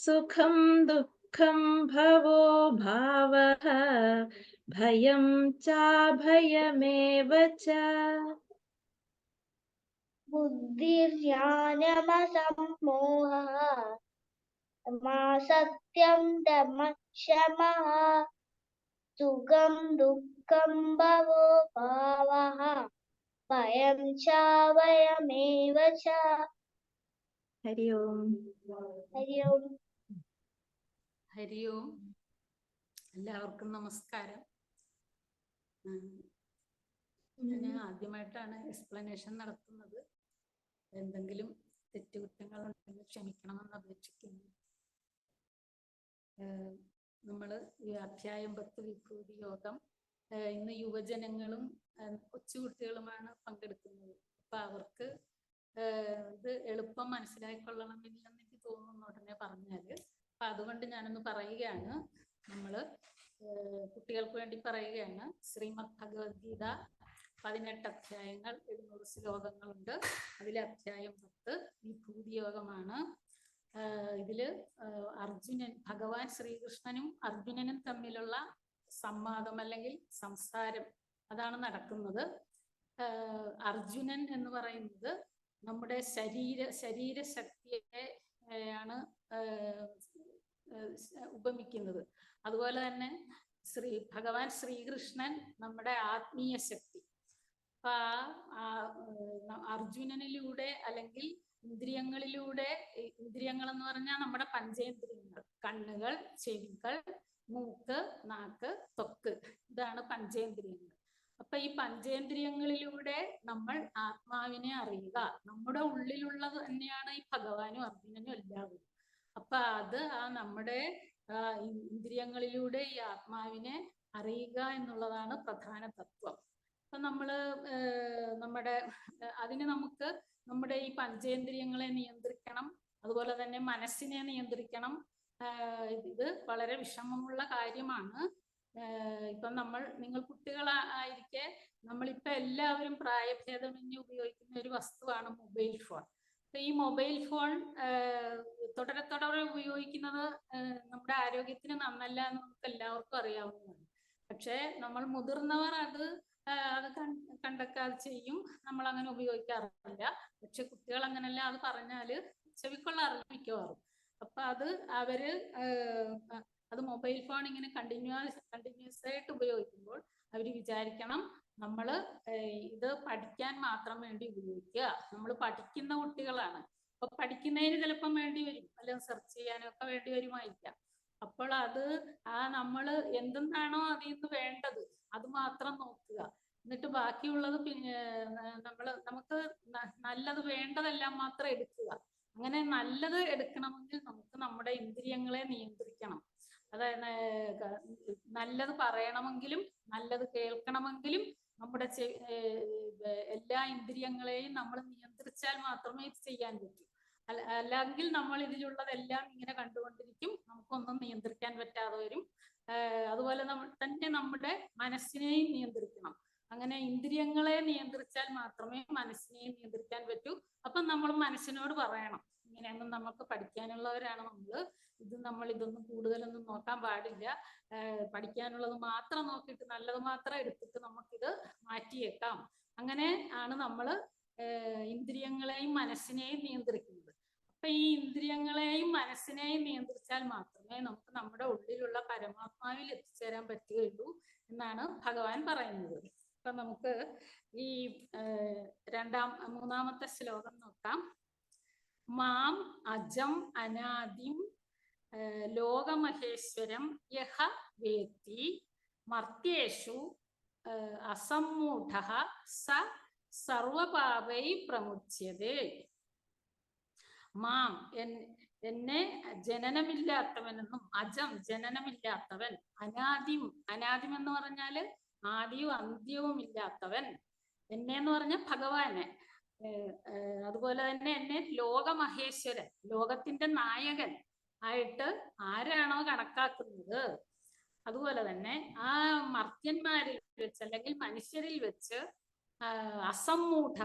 സുഖം ദുഃഖം ഭവോ ഭാവഃ ഭയം ചാഭയമേവ ച. ബുദ്ധിർജ്ഞാനമസമ്മോഹഃ ക്ഷമാ സത്യം ദമഃ ശമഃ സുഖം ദുഃഖം ഭവോ ഭാവഃ ഭയം ച ഭയമേവ ച. ഹരി ഓം. ഹരി ഓം. ഹരി ഓം. എല്ലാവർക്കും നമസ്കാരം. ഞാൻ ആദ്യമായിട്ടാണ് എക്സ്പ്ലനേഷൻ നടത്തുന്നത്. എന്തെങ്കിലും തെറ്റുകുറ്റങ്ങൾ ഉണ്ടെങ്കിൽ ക്ഷമിക്കണമെന്ന് അപേക്ഷിക്കുന്നു. നമ്മൾ ഈ അധ്യായം 10 വിഭൂതി യോഗം ഇന്ന് യുവജനങ്ങളും കൊച്ചുകുട്ടികളുമാണ് പങ്കെടുക്കുന്നത്. അപ്പൊ അവർക്ക് ഇത് എളുപ്പം മനസ്സിലായിക്കൊള്ളണമെന്ന് എനിക്ക് തോന്നുന്നു ഉടനെ പറഞ്ഞാല്. അപ്പൊ അതുകൊണ്ട് ഞാനൊന്ന് പറയുകയാണ്. നമ്മള് കുട്ടികൾക്ക് വേണ്ടി പറയുകയാണ്. ശ്രീമദ് ഭഗവത്ഗീത 18 അധ്യായങ്ങൾ 700 ശ്ലോകങ്ങളുണ്ട്. അതിലെ അധ്യായം 10 വിഭൂതി യോഗമാണ്. ഇതില് ഭഗവാൻ ശ്രീകൃഷ്ണനും അർജുനനും തമ്മിലുള്ള സംവാദം അല്ലെങ്കിൽ സംസാരം അതാണ് നടക്കുന്നത്. അർജുനൻ എന്ന് പറയുന്നത് നമ്മുടെ ശരീരശക്തിയെ ആണ് ഉപമിക്കുന്നത്. അതുപോലെ തന്നെ ഭഗവാൻ ശ്രീകൃഷ്ണൻ നമ്മുടെ ആത്മീയ ശക്തി. അപ്പൊ അർജുനനിലൂടെ അല്ലെങ്കിൽ ഇന്ദ്രിയങ്ങളിലൂടെ, ഇന്ദ്രിയങ്ങൾ എന്ന് പറഞ്ഞാൽ നമ്മുടെ പഞ്ചേന്ദ്രിയങ്ങൾ, കണ്ണുകൾ, ചെവികൾ, മൂക്ക്, നാക്ക്, ത്വക്ക്, ഇതാണ് പഞ്ചേന്ദ്രിയങ്ങൾ. അപ്പൊ ഈ പഞ്ചേന്ദ്രിയങ്ങളിലൂടെ നമ്മൾ ആത്മാവിനെ അറിയുക. നമ്മുടെ ഉള്ളിലുള്ളത് തന്നെയാണ് ഈ ഭഗവാനും അർജുനനും എല്ലാവരും. അപ്പൊ അത് നമ്മുടെ ഇന്ദ്രിയങ്ങളിലൂടെ ഈ ആത്മാവിനെ അറിയുക എന്നുള്ളതാണ് പ്രധാന തത്വം. അപ്പൊ അതിന് നമുക്ക് നമ്മുടെ ഈ പഞ്ചേന്ദ്രിയങ്ങളെ നിയന്ത്രിക്കണം, അതുപോലെ തന്നെ മനസ്സിനെ നിയന്ത്രിക്കണം. ഇത് വളരെ വിഷമമുള്ള കാര്യമാണ്. ഇപ്പം നിങ്ങൾ കുട്ടികളായിരിക്കെ നമ്മളിപ്പോ എല്ലാവരും പ്രായഭേദമന്യേ ഉപയോഗിക്കുന്ന ഒരു വസ്തുവാണ് മൊബൈൽ ഫോൺ. അപ്പൊ ഈ മൊബൈൽ ഫോൺ തുടരെ ഉപയോഗിക്കുന്നത് നമ്മുടെ ആരോഗ്യത്തിന് നന്നല്ല എന്ന് നമുക്ക് എല്ലാവർക്കും അറിയാവുന്നതാണ്. പക്ഷെ നമ്മൾ മുതിർന്നവർ അത് കണ്ടക്കാതെ ചെയ്യും, നമ്മൾ അങ്ങനെ ഉപയോഗിക്കാറില്ല. പക്ഷെ കുട്ടികൾ അങ്ങനല്ല, അത് പറഞ്ഞാല് ചെവിക്കൊള്ളാറില്ല മിക്കവാറും. അപ്പൊ അത് മൊബൈൽ ഫോൺ ഇങ്ങനെ കണ്ടിന്യൂസ് ആയിട്ട് ഉപയോഗിക്കുമ്പോൾ അവർ വിചാരിക്കണം നമ്മള് ഇത് പഠിക്കാൻ മാത്രം വേണ്ടി ഉപയോഗിക്കുക. നമ്മൾ പഠിക്കുന്ന കുട്ടികളാണ്. അപ്പൊ പഠിക്കുന്നതിന് ചിലപ്പം വേണ്ടി വരും, അല്ലെങ്കിൽ സെർച്ച് ചെയ്യാനൊക്കെ വേണ്ടി വരുമായിരിക്കാം. അപ്പോൾ നമ്മള് എന്തെന്നാണോ അതിൽ നിന്ന് വേണ്ടത് അത് മാത്രം നോക്കുക. എന്നിട്ട് ബാക്കിയുള്ളത് നമുക്ക് നല്ലത് വേണ്ടതെല്ലാം മാത്രം എടുക്കുക. അങ്ങനെ നല്ലത് എടുക്കണമെങ്കിൽ നമുക്ക് നമ്മുടെ ഇന്ദ്രിയങ്ങളെ നിയന്ത്രിക്കണം. അതായത് നല്ലത് പറയണമെങ്കിലും നല്ലത് കേൾക്കണമെങ്കിലും നമ്മുടെ എല്ലാ ഇന്ദ്രിയങ്ങളെയും നമ്മൾ നിയന്ത്രിച്ചാൽ മാത്രമേ ഇത് ചെയ്യാൻ പറ്റൂ. അല്ലെങ്കിൽ നമ്മൾ ഇതിലുള്ളതെല്ലാം ഇങ്ങനെ കണ്ടുകൊണ്ടിരിക്കും, നമുക്കൊന്നും നിയന്ത്രിക്കാൻ പറ്റാതെ വരും. അതുപോലെ തന്നെ നമ്മുടെ മനസ്സിനെയും നിയന്ത്രിക്കണം. അങ്ങനെ ഇന്ദ്രിയങ്ങളെ നിയന്ത്രിച്ചാൽ മാത്രമേ മനസ്സിനെയും നിയന്ത്രിക്കാൻ പറ്റൂ. അപ്പം നമ്മൾ മനസ്സിനോട് പറയണം, ഇങ്ങനെയൊന്നും നമുക്ക് പഠിക്കാനുള്ളവരാണ് നമ്മൾ ഇതൊന്നും കൂടുതലൊന്നും നോക്കാൻ പാടില്ല, പഠിക്കാനുള്ളത് മാത്രം നോക്കിയിട്ട് നല്ലത് മാത്രം എടുത്തിട്ട് നമുക്കിത് മാറ്റിയേക്കാം. അങ്ങനെ ആണ് നമ്മൾ ഇന്ദ്രിയങ്ങളെയും മനസ്സിനെയും നിയന്ത്രിക്കുന്നത്. അപ്പൊ ഈ ഇന്ദ്രിയങ്ങളെയും മനസ്സിനെയും നിയന്ത്രിച്ചാൽ മാത്രമേ നമുക്ക് നമ്മുടെ ഉള്ളിലുള്ള പരമാത്മാവിൽ എത്തിച്ചേരാൻ പറ്റുകയുള്ളൂ എന്നാണ് ഭഗവാൻ പറയുന്നത്. അപ്പൊ നമുക്ക് ഈ മൂന്നാമത്തെ ശ്ലോകം നോക്കാം. മാം അജം അനാദിം ലോകമഹേശ്വരം യഹ വേത്തി മർത്യേഷു അസമ്മൂഢഃ സ സർവപാപൈ പ്രമുച്യതേ. മാം എന്നെ ജനനമില്ലാത്തവനെന്നും, അജം ജനനമില്ലാത്തവൻ, അനാദിം എന്ന് പറഞ്ഞാല് ആദിയും അന്ത്യവും ഇല്ലാത്തവൻ, എന്നെ എന്ന് പറഞ്ഞ ഭഗവാനെ, അതുപോലെ തന്നെ എന്നെ ലോകമഹേശ്വരൻ, ലോകത്തിന്റെ നായകൻ ആയിട്ട് ആരാണോ കണക്കാക്കുന്നത്, അതുപോലെ തന്നെ ആ മർത്യന്മാരിൽ വെച്ച് അല്ലെങ്കിൽ മനുഷ്യരിൽ വെച്ച് സമ്മൂഢ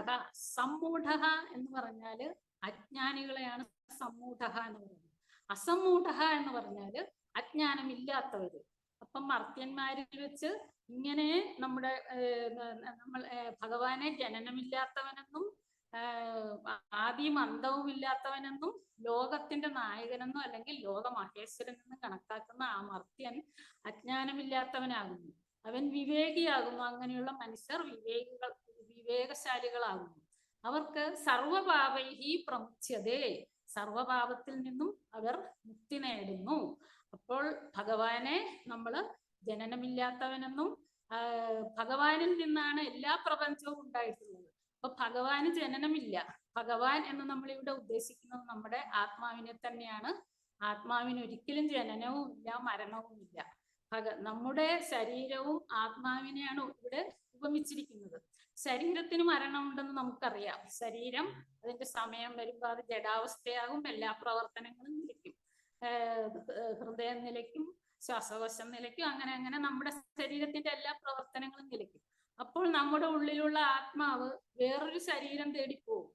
എന്ന് പറഞ്ഞാല് അജ്ഞാനികളെയാണ് സമ്മൂഢ എന്ന് പറയുന്നത്. അസമ്മൂഢ എന്ന് പറഞ്ഞാല് അജ്ഞാനമില്ലാത്തവര്. അപ്പം മർത്യന്മാരിൽ വെച്ച് ഇങ്ങനെ നമ്മൾ ഭഗവാനെ ജനനമില്ലാത്തവനെന്നും ആദിയും അന്തവും ഇല്ലാത്തവനെന്നും ലോകത്തിന്റെ നായകനെന്നും അല്ലെങ്കിൽ ലോകമഹേശ്വരനെന്നും കണക്കാക്കുന്ന ആ മർത്യൻ അജ്ഞാനമില്ലാത്തവനാകുന്നു, അവൻ വിവേകിയാകുന്നു. അങ്ങനെയുള്ള മനുഷ്യർ വിവേകശാലികളാകുന്നു. അവർക്ക് സർവപാപൈഹി പ്രമുച്യതേ, സർവപാപത്തിൽ നിന്നും അവർ മുക്തി നേടുന്നു. അപ്പോൾ ഭഗവാനെ നമ്മൾ ജനനമില്ലാത്തവനെന്നും ഭഗവാനിൽ നിന്നാണ് എല്ലാ പ്രപഞ്ചവും ഉണ്ടായിട്ടുള്ളത്. അപ്പൊ ഭഗവാന് ജനനമില്ല. ഭഗവാൻ എന്ന് നമ്മൾ ഇവിടെ ഉദ്ദേശിക്കുന്നത് നമ്മുടെ ആത്മാവിനെ തന്നെയാണ്. ആത്മാവിന് ഒരിക്കലും ജനനവും ഇല്ല, മരണവും ഇല്ല. നമ്മുടെ ശരീരവും ആത്മാവിനെയാണ് ഇവിടെ ഉപമിച്ചിരിക്കുന്നത്. ശരീരത്തിന് മരണമുണ്ടെന്ന് നമുക്കറിയാം. ശരീരം അതിന്റെ സമയം വരുമ്പോൾ അത് ജഡാവസ്ഥയാകും, എല്ലാ പ്രവർത്തനങ്ങളും നിലയ്ക്കും, ഹൃദയം നിലയ്ക്കും, ശ്വാസകോശം നിലയ്ക്കും, അങ്ങനെ നമ്മുടെ ശരീരത്തിന്റെ എല്ലാ പ്രവർത്തനങ്ങളും നിലയ്ക്കും. അപ്പോൾ നമ്മുടെ ഉള്ളിലുള്ള ആത്മാവ് വേറൊരു ശരീരം തേടിപ്പോകും.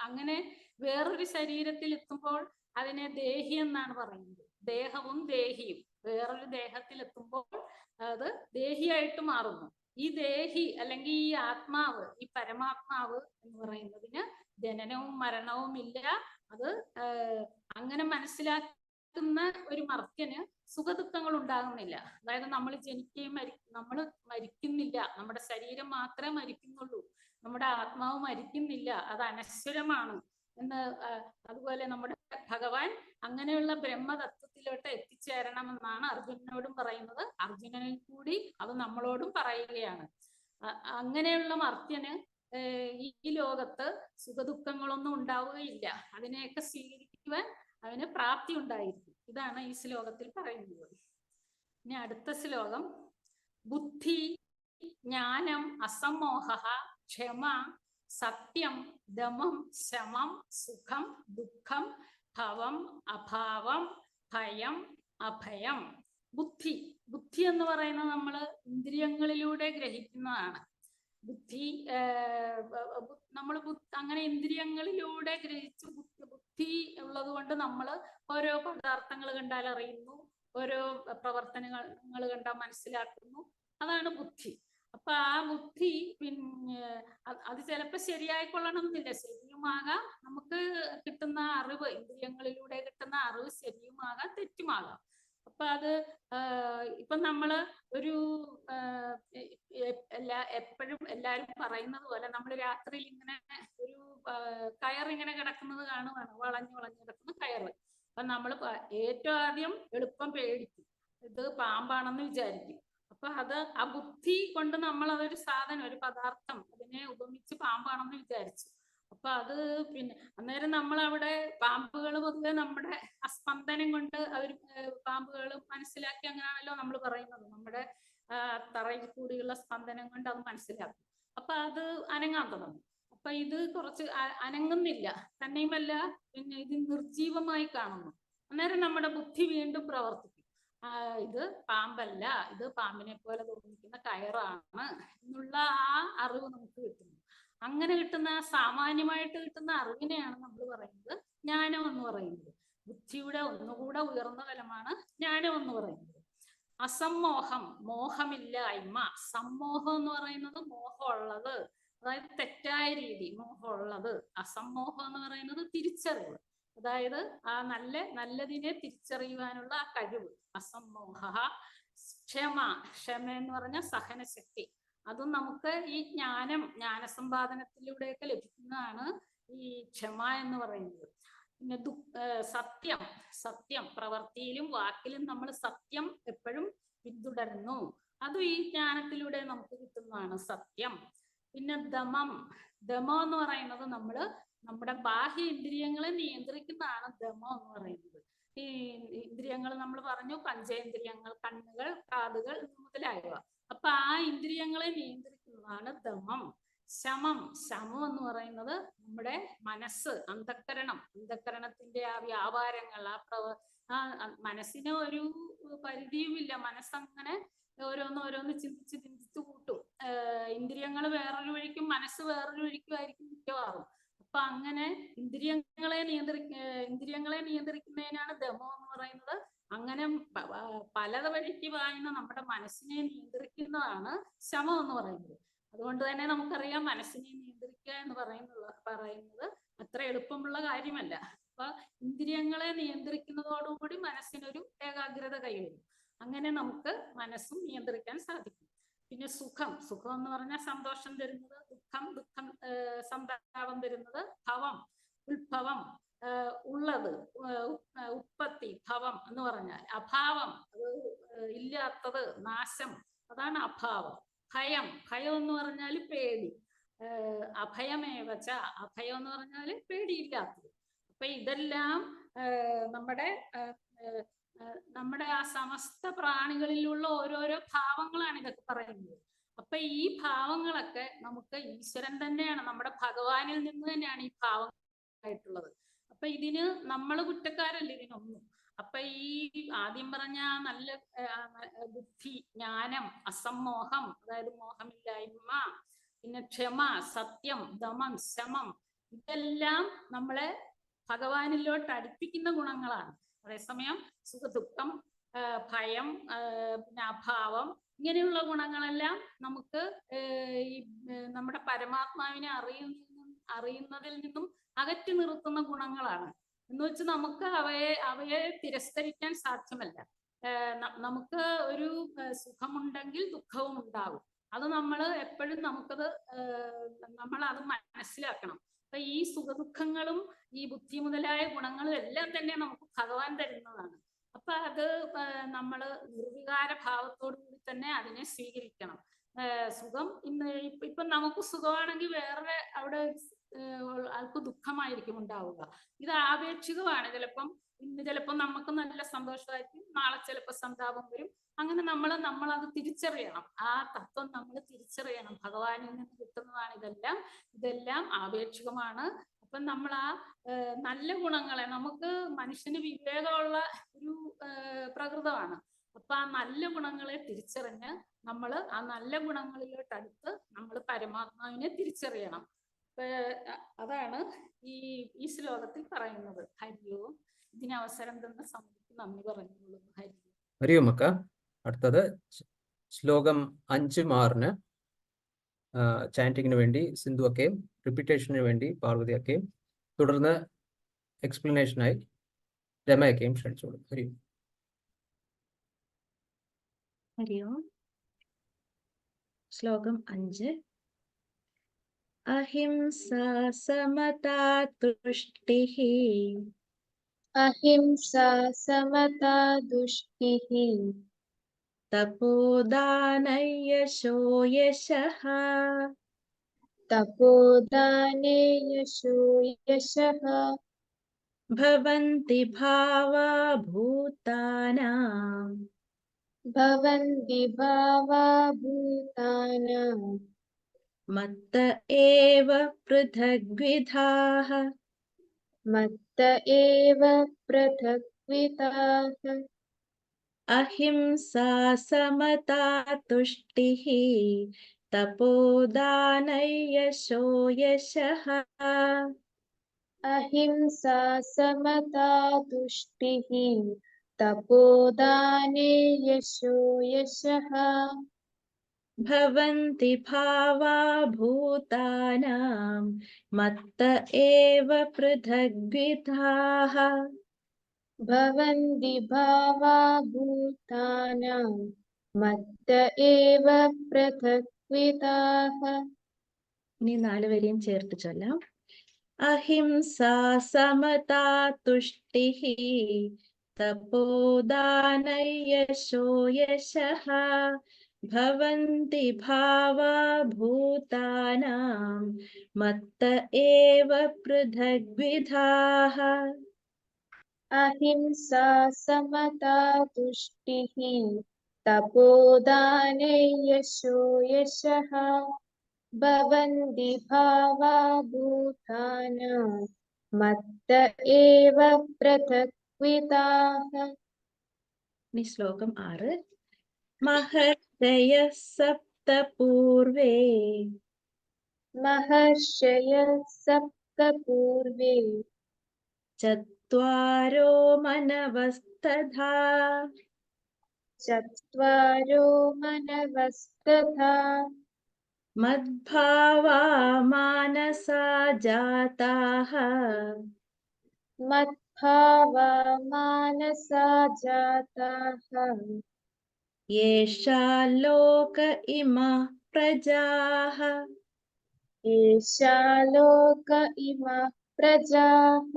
അങ്ങനെ വേറൊരു ശരീരത്തിൽ എത്തുമ്പോൾ അതിനെ ദേഹി എന്നാണ് പറയുന്നത്. ദേഹവും ദേഹിയും വേറൊരു ദേഹത്തിൽ എത്തുമ്പോൾ അത് ദേഹിയായിട്ട് മാറുന്നു. ഈ ദേഹി അല്ലെങ്കിൽ ഈ ആത്മാവ്, ഈ പരമാത്മാവ് എന്ന് പറയുന്നതിന് ജനനവും മരണവും ഇല്ല. അത് അങ്ങനെ മനസ്സിലാക്കുന്ന ഒരു മർത്യന് സുഖദുഃഖങ്ങൾ ഉണ്ടാകുന്നില്ല. അതായത് നമ്മൾ ജനിക്കുകയും നമ്മൾ മരിക്കുന്നില്ല, നമ്മുടെ ശരീരം മാത്രമേ മരിക്കുന്നുള്ളൂ, നമ്മുടെ ആത്മാവ് മരിക്കുന്നില്ല, അത് അനശ്വരമാണ് എന്ന്. അതുപോലെ നമ്മുടെ ഭഗവാൻ അങ്ങനെയുള്ള ബ്രഹ്മതത്വത്തിലോട്ട് എത്തിച്ചേരണമെന്നാണ് അർജുനനോടും പറയുന്നത്. അർജുനനിൽ കൂടി അത് നമ്മളോടും പറയുകയാണ്. അങ്ങനെയുള്ള മർത്യന് ഈ ലോകത്ത് സുഖദുഃഖങ്ങളൊന്നും ഉണ്ടാവുകയില്ല. അതിനെയൊക്കെ സ്വീകരിക്കുവാൻ അവന് പ്രാപ്തി ഉണ്ടായിരിക്കും. ഇതാണ് ഈ ശ്ലോകത്തിൽ പറയുന്നത്. ഇനി അടുത്ത ശ്ലോകം: ബുദ്ധി, ജ്ഞാനം, അസമ്മോഹ, ക്ഷമ, സത്യം, ദമം, ശമം, സുഖം, ദുഃഖം, ഭവം, അഭാവം, ഭയം, അഭയം. ബുദ്ധി, ബുദ്ധി എന്ന് പറയുന്നത് നമ്മൾ ഇന്ദ്രിയങ്ങളിലൂടെ ഗ്രഹിക്കുന്നതാണ്. ബുദ്ധി നമ്മൾ അങ്ങനെ ഇന്ദ്രിയങ്ങളിലൂടെ ഗ്രഹിച്ച് ബുദ്ധി ഉള്ളത് കൊണ്ട് നമ്മൾ ഓരോ പദാർത്ഥങ്ങൾ കണ്ടാൽ അറിയുന്നു, ഓരോ പ്രവർത്തനങ്ങൾ കണ്ടാൽ മനസ്സിലാക്കുന്നു. അതാണ് ബുദ്ധി. അപ്പൊ ആ ബുദ്ധി അത് ചിലപ്പോൾ ശരിയായിക്കൊള്ളണമെന്നില്ല, ശരിയുമാകാം. നമുക്ക് കിട്ടുന്ന അറിവ്, ഇന്ദ്രിയങ്ങളിലൂടെ കിട്ടുന്ന അറിവ് ശരിയുമാകാം, തെറ്റുമാകാം. അപ്പൊ അത് ഇപ്പൊ നമ്മള് ഒരു എപ്പോഴും എല്ലാരും പറയുന്നത് പോലെ നമ്മൾ രാത്രിയിൽ ഇങ്ങനെ ഒരു കയറിങ്ങനെ കിടക്കുന്നത് കാണുവാണ്, വളഞ്ഞു വളഞ്ഞു കിടക്കുന്ന കയറ്. അപ്പൊ നമ്മൾ ഏറ്റവും ആദ്യം എളുപ്പം പേടിക്കും, ഇത് പാമ്പാണെന്ന് വിചാരിക്കും. അപ്പൊ അത് ആ ബുദ്ധി കൊണ്ട് നമ്മൾ അതൊരു സാധനം, ഒരു പദാർത്ഥം അതിനെ ഉപമിച്ച് പാമ്പാണെന്ന് വിചാരിച്ചു. അപ്പൊ അത് പിന്നെ അന്നേരം നമ്മൾ അവിടെ പാമ്പുകൾ പൊതുവെ നമ്മുടെ സ്പന്ദനം കൊണ്ട് അവർ പാമ്പുകൾ മനസ്സിലാക്കി, അങ്ങനെയാണല്ലോ നമ്മൾ പറയുന്നത്. നമ്മുടെ തറയിൽ കൂടിയുള്ള സ്പന്ദനം കൊണ്ട് അത് മനസ്സിലാക്കും. അപ്പൊ അത് അനങ്ങാൻ തുടങ്ങും. അപ്പൊ ഇത് കുറച്ച് അനങ്ങുന്നില്ല, തന്നെയുമല്ല പിന്നെ ഇത് നിർജീവമായി കാണുന്നു. അന്നേരം നമ്മുടെ ബുദ്ധി വീണ്ടും പ്രവർത്തിക്കും. ഇത് പാമ്പല്ല, ഇത് പാമ്പിനെ പോലെ തോന്നിക്കുന്ന കയറാണ് എന്നുള്ള ആ അറിവ് നമുക്ക് കിട്ടുന്നു. അങ്ങനെ കിട്ടുന്ന സാമാന്യമായിട്ട് കിട്ടുന്ന അറിവിനെയാണ് നമ്മൾ പറയുന്നത് ജ്ഞാനം എന്ന് പറയുന്നത്. ബുദ്ധിയുടെ ഒന്നുകൂടെ ഉയർന്ന തലമാണ് ജ്ഞാനം എന്ന് പറയുന്നത്. അസമ്മോഹം, മോഹമില്ലായ്മ. സമ്മോഹം എന്ന് പറയുന്നത് മോഹമുള്ളത്, അതായത് തെറ്റായ രീതി മോഹമുള്ളത്. അസമ്മോഹം എന്ന് പറയുന്നത് തിരിച്ചറിവ്, അതായത് ആ നല്ലതിനെ തിരിച്ചറിയുവാനുള്ള ആ കഴിവ്, അസമ്മോഹ. ക്ഷമ, ക്ഷമ എന്ന് പറഞ്ഞാൽ സഹനശക്തി. അതും നമുക്ക് ഈ ജ്ഞാനസമ്പാദനത്തിലൂടെയൊക്കെ ലഭിക്കുന്നതാണ് ഈ ക്ഷമ എന്ന് പറയുന്നത്. പിന്നെ സത്യം, സത്യം പ്രവൃത്തിയിലും വാക്കിലും നമ്മൾ സത്യം എപ്പോഴും പിന്തുടരുന്നു, അതും ഈ ജ്ഞാനത്തിലൂടെ നമുക്ക് കിട്ടുന്നതാണ് സത്യം. പിന്നെ ദമം, ദമം എന്ന് പറയുന്നത് നമ്മുടെ ബാഹ്യ ഇന്ദ്രിയങ്ങളെ നിയന്ത്രിക്കുന്നതാണ് ദമം എന്ന് പറയുന്നത്. ഈ ഇന്ദ്രിയങ്ങൾ നമ്മൾ പറഞ്ഞു, പഞ്ചേന്ദ്രിയങ്ങൾ, കണ്ണുകൾ, കാതുകൾ മുതലായവ. അപ്പൊ ആ ഇന്ദ്രിയങ്ങളെ നിയന്ത്രിക്കുന്നതാണ് ദമം. ശമം, ശമം എന്ന് പറയുന്നത് നമ്മുടെ മനസ്സ്, അന്ധക്കരണത്തിന്റെ ആ വ്യാപാരങ്ങൾ, ആ മനസ്സിന് ഒരു പരിധിയുമില്ല. മനസ്സങ്ങനെ ഓരോന്ന് ചിന്തിച്ച് കൂട്ടും. ഇന്ദ്രിയങ്ങൾ വേറൊരു വഴിക്കും മനസ്സ് വേറൊരു വഴിക്കും ആയിരിക്കും മിക്കവാറും. അപ്പൊ അങ്ങനെ ഇന്ദ്രിയങ്ങളെ നിയന്ത്രിക്കുന്നതിനാണ് ദമം എന്ന് പറയുന്നത്. അങ്ങനെ പല വഴിക്ക് വായുന്ന നമ്മുടെ മനസ്സിനെ നിയന്ത്രിക്കുന്നതാണ് ശമം എന്ന് പറയുന്നത്. അതുകൊണ്ട് തന്നെ നമുക്കറിയാം, മനസ്സിനെ നിയന്ത്രിക്കുക എന്ന് പറയുന്നത് അത്ര എളുപ്പമുള്ള കാര്യമല്ല. അപ്പൊ ഇന്ദ്രിയങ്ങളെ നിയന്ത്രിക്കുന്നതോടുകൂടി മനസ്സിനൊരു ഏകാഗ്രത കൈവരും. അങ്ങനെ നമുക്ക് മനസ്സും നിയന്ത്രിക്കാൻ സാധിക്കും. പിന്നെ സുഖം, സുഖം എന്ന് പറഞ്ഞാൽ സന്തോഷം തരുന്നത്, ദുഃഖം സന്താപം തരുന്നത്, ഭവം ഉത്ഭവം, ഉള്ളത്, ഉത്പത്തി, ഭവം എന്ന് പറഞ്ഞാൽ അഭാവം, അത് ഇല്ലാത്തത്, നാശം, അതാണ് അഭാവം. ഭയം, ഭയം എന്ന് പറഞ്ഞാൽ പേടി, അഭയമേവച്ച, അഭയം എന്ന് പറഞ്ഞാൽ പേടിയില്ലാത്തത്. അപ്പൊ ഇതെല്ലാം നമ്മുടെ ആ സമസ്ത പ്രാണികളിലുള്ള ഓരോരോ ഭാവങ്ങളാണ് ഇതൊക്കെ പറയുന്നത്. അപ്പൊ ഈ ഭാവങ്ങളൊക്കെ നമുക്ക് ഈശ്വരൻ തന്നെയാണ്, നമ്മുടെ ഭഗവാനിൽ നിന്ന് തന്നെയാണ് ഈ ഭാവങ്ങളായിട്ടുള്ളത്. അപ്പൊ ഇതിന് നമ്മൾ കുറ്റക്കാരല്ല ഇതിനൊന്നും. അപ്പൊ ഈ ആദ്യം പറഞ്ഞ നല്ല ബുദ്ധി, ജ്ഞാനം, അസമ്മോഹം, അതായത് മോഹമില്ലായ്മ, പിന്നെ ക്ഷമ, സത്യം, ദമം, ശമം, ഇതെല്ലാം നമ്മളെ ഭഗവാനിലോട്ട് അടുപ്പിക്കുന്ന ഗുണങ്ങളാണ്. അതേസമയം സുഖദുഃഖം, ഭയം, പിന്നെ അഭാവം, ഇങ്ങനെയുള്ള ഗുണങ്ങളെല്ലാം നമുക്ക് ഈ നമ്മുടെ പരമാത്മാവിനെ അറിയുന്നതിൽ നിന്നും അകറ്റി നിർത്തുന്ന ഗുണങ്ങളാണ്. എന്ന് വെച്ച് നമുക്ക് അവയെ തിരസ്കരിക്കാൻ സാധ്യമല്ല. നമുക്ക് ഒരു സുഖമുണ്ടെങ്കിൽ ദുഃഖവും ഉണ്ടാകും. അത് നമ്മൾ എപ്പോഴും നമ്മൾ അത് മനസ്സിലാക്കണം. അപ്പൊ ഈ സുഖദുഃഖങ്ങളും ഈ ബുദ്ധി മുതലായ ഗുണങ്ങളും എല്ലാം തന്നെ നമുക്ക് ഭഗവാൻ തരുന്നതാണ്. അപ്പൊ അത് നമ്മൾ നിർവികാര ഭാവത്തോടു കൂടി തന്നെ അതിനെ സ്വീകരിക്കണം. സുഖം ഇപ്പൊ നമുക്ക് സുഖമാണെങ്കിൽ വേറെ അവിടെ ആൾക്ക് ദുഃഖമായിരിക്കും ഉണ്ടാവുക. ഇത് ആപേക്ഷികമാണ്. ചിലപ്പം നമുക്ക് നല്ല സന്തോഷമായിരിക്കും, നാളെ ചിലപ്പോൾ സന്താപം വരും. അങ്ങനെ നമ്മൾ അത് തിരിച്ചറിയണം. ആ തത്വം നമ്മൾ തിരിച്ചറിയണം. ഭഗവാനിൽ നിന്ന് കിട്ടുന്നതാണ് ഇതെല്ലാം ആപേക്ഷികമാണ്. അപ്പം നമ്മൾ ആ നല്ല ഗുണങ്ങളെ, നമുക്ക് മനുഷ്യന് വിവേകമുള്ള ഒരു പ്രകൃതമാണ്. അപ്പൊ ആ നല്ല ഗുണങ്ങളെ തിരിച്ചറിഞ്ഞ് നമ്മൾ ആ നല്ല ഗുണങ്ങളിലോട്ട് അടുത്ത് നമ്മൾ പരമാത്മാവിനെ തിരിച്ചറിയണം. അതാണ് ഈ ശ്ലോകത്തിൽ പറയുന്നത്. ഹരിയോ. ഇതിന് അവസരം തന്ന സമിതിക്ക് നന്ദി പറഞ്ഞുകൊള്ളുന്നു. ഹരിയോ മക്ക. അടുത്തത് ശ്ലോകം 5 6 ചാൻറ്റിങ്ങിന് വേണ്ടി സിന്ധു അക്കയും റിപ്പീറ്റേഷന് വേണ്ടി പാർവതി അക്കയും തുടർന്ന് എക്സ്പ്ലനേഷനായി രമയക്കയും ക്ഷണിച്ചോളൂ. ഹരിയോ. ഹരിയോ. ശ്ലോകം 5. അഹിംസാ സമതാ തുഷ്ടിഃ അഹിംസാ സമതാ തുഷ്ടിഃ തപോദാനൈ യശോ യശഃ തപോദാനേ യശോ യശഃ ഭവന്തി ഭാവാ ഭൂതാനാം ഭവന്തി ഭാവാ ഭൂതാനാം മത്ത ഏവ പൃഥഗ്വിധാഃ മത്ത ഏവ പൃഥഗ്വിധാഃ അഹിംസാ സമതാ തുഷ്ടിഃ തപോദാനൈ യശോ യശഃ അഹിംസാ സമതാ തുഷ്ടിഃ തപോദാനേ യശോ യശഃ ഭവന്തി ഭാവാ ഭൂതാനാം മത്ത ഏവ പൃഥഗ്വിധാഃ ഭവന്തി ഭാവാ ഭൂതാനാം മത്ത ഏവ പൃഥഗ്വിധാഃ. ഇനി 4 വരെയും ചേർത്ത് ചൊല്ലാം. അഹിംസാ സമതാ തുഷ്ടിഃ തപോദാനൈ യശോ യശഃ ഭവന്തി ഭാവാ ഭൂതാനാം മത്ത ഏവ പൃഥഗ്വിധാഃ. അഹിംസാ സമതാ തുഷ്ടിഃ തപോദാനേ യശോ യശഃ ഭവന്തി ഭാവാ ഭൂതാനാം മത്ത ഏവ പൃഥഗ്വിധാഃ. ഇനി ശ്ലോകം 6. മഹർഷയഃ സപ്ത പൂർവേ മഹർഷയഃ സപ്ത പൂർവേ ചത്വാരോ മനവസ്തഥാ ചത്വാരോ മനവസ്തഥാ മദ്ഭാവാ മാനസാ ജാതാഃ മദ്ഭാവാ മാനസാ ജാതാഃ യേഷാ ലോക ഇമഃ പ്രജാഃ ഏഷാ ലോക ഇമഃ പ്രജാഃ.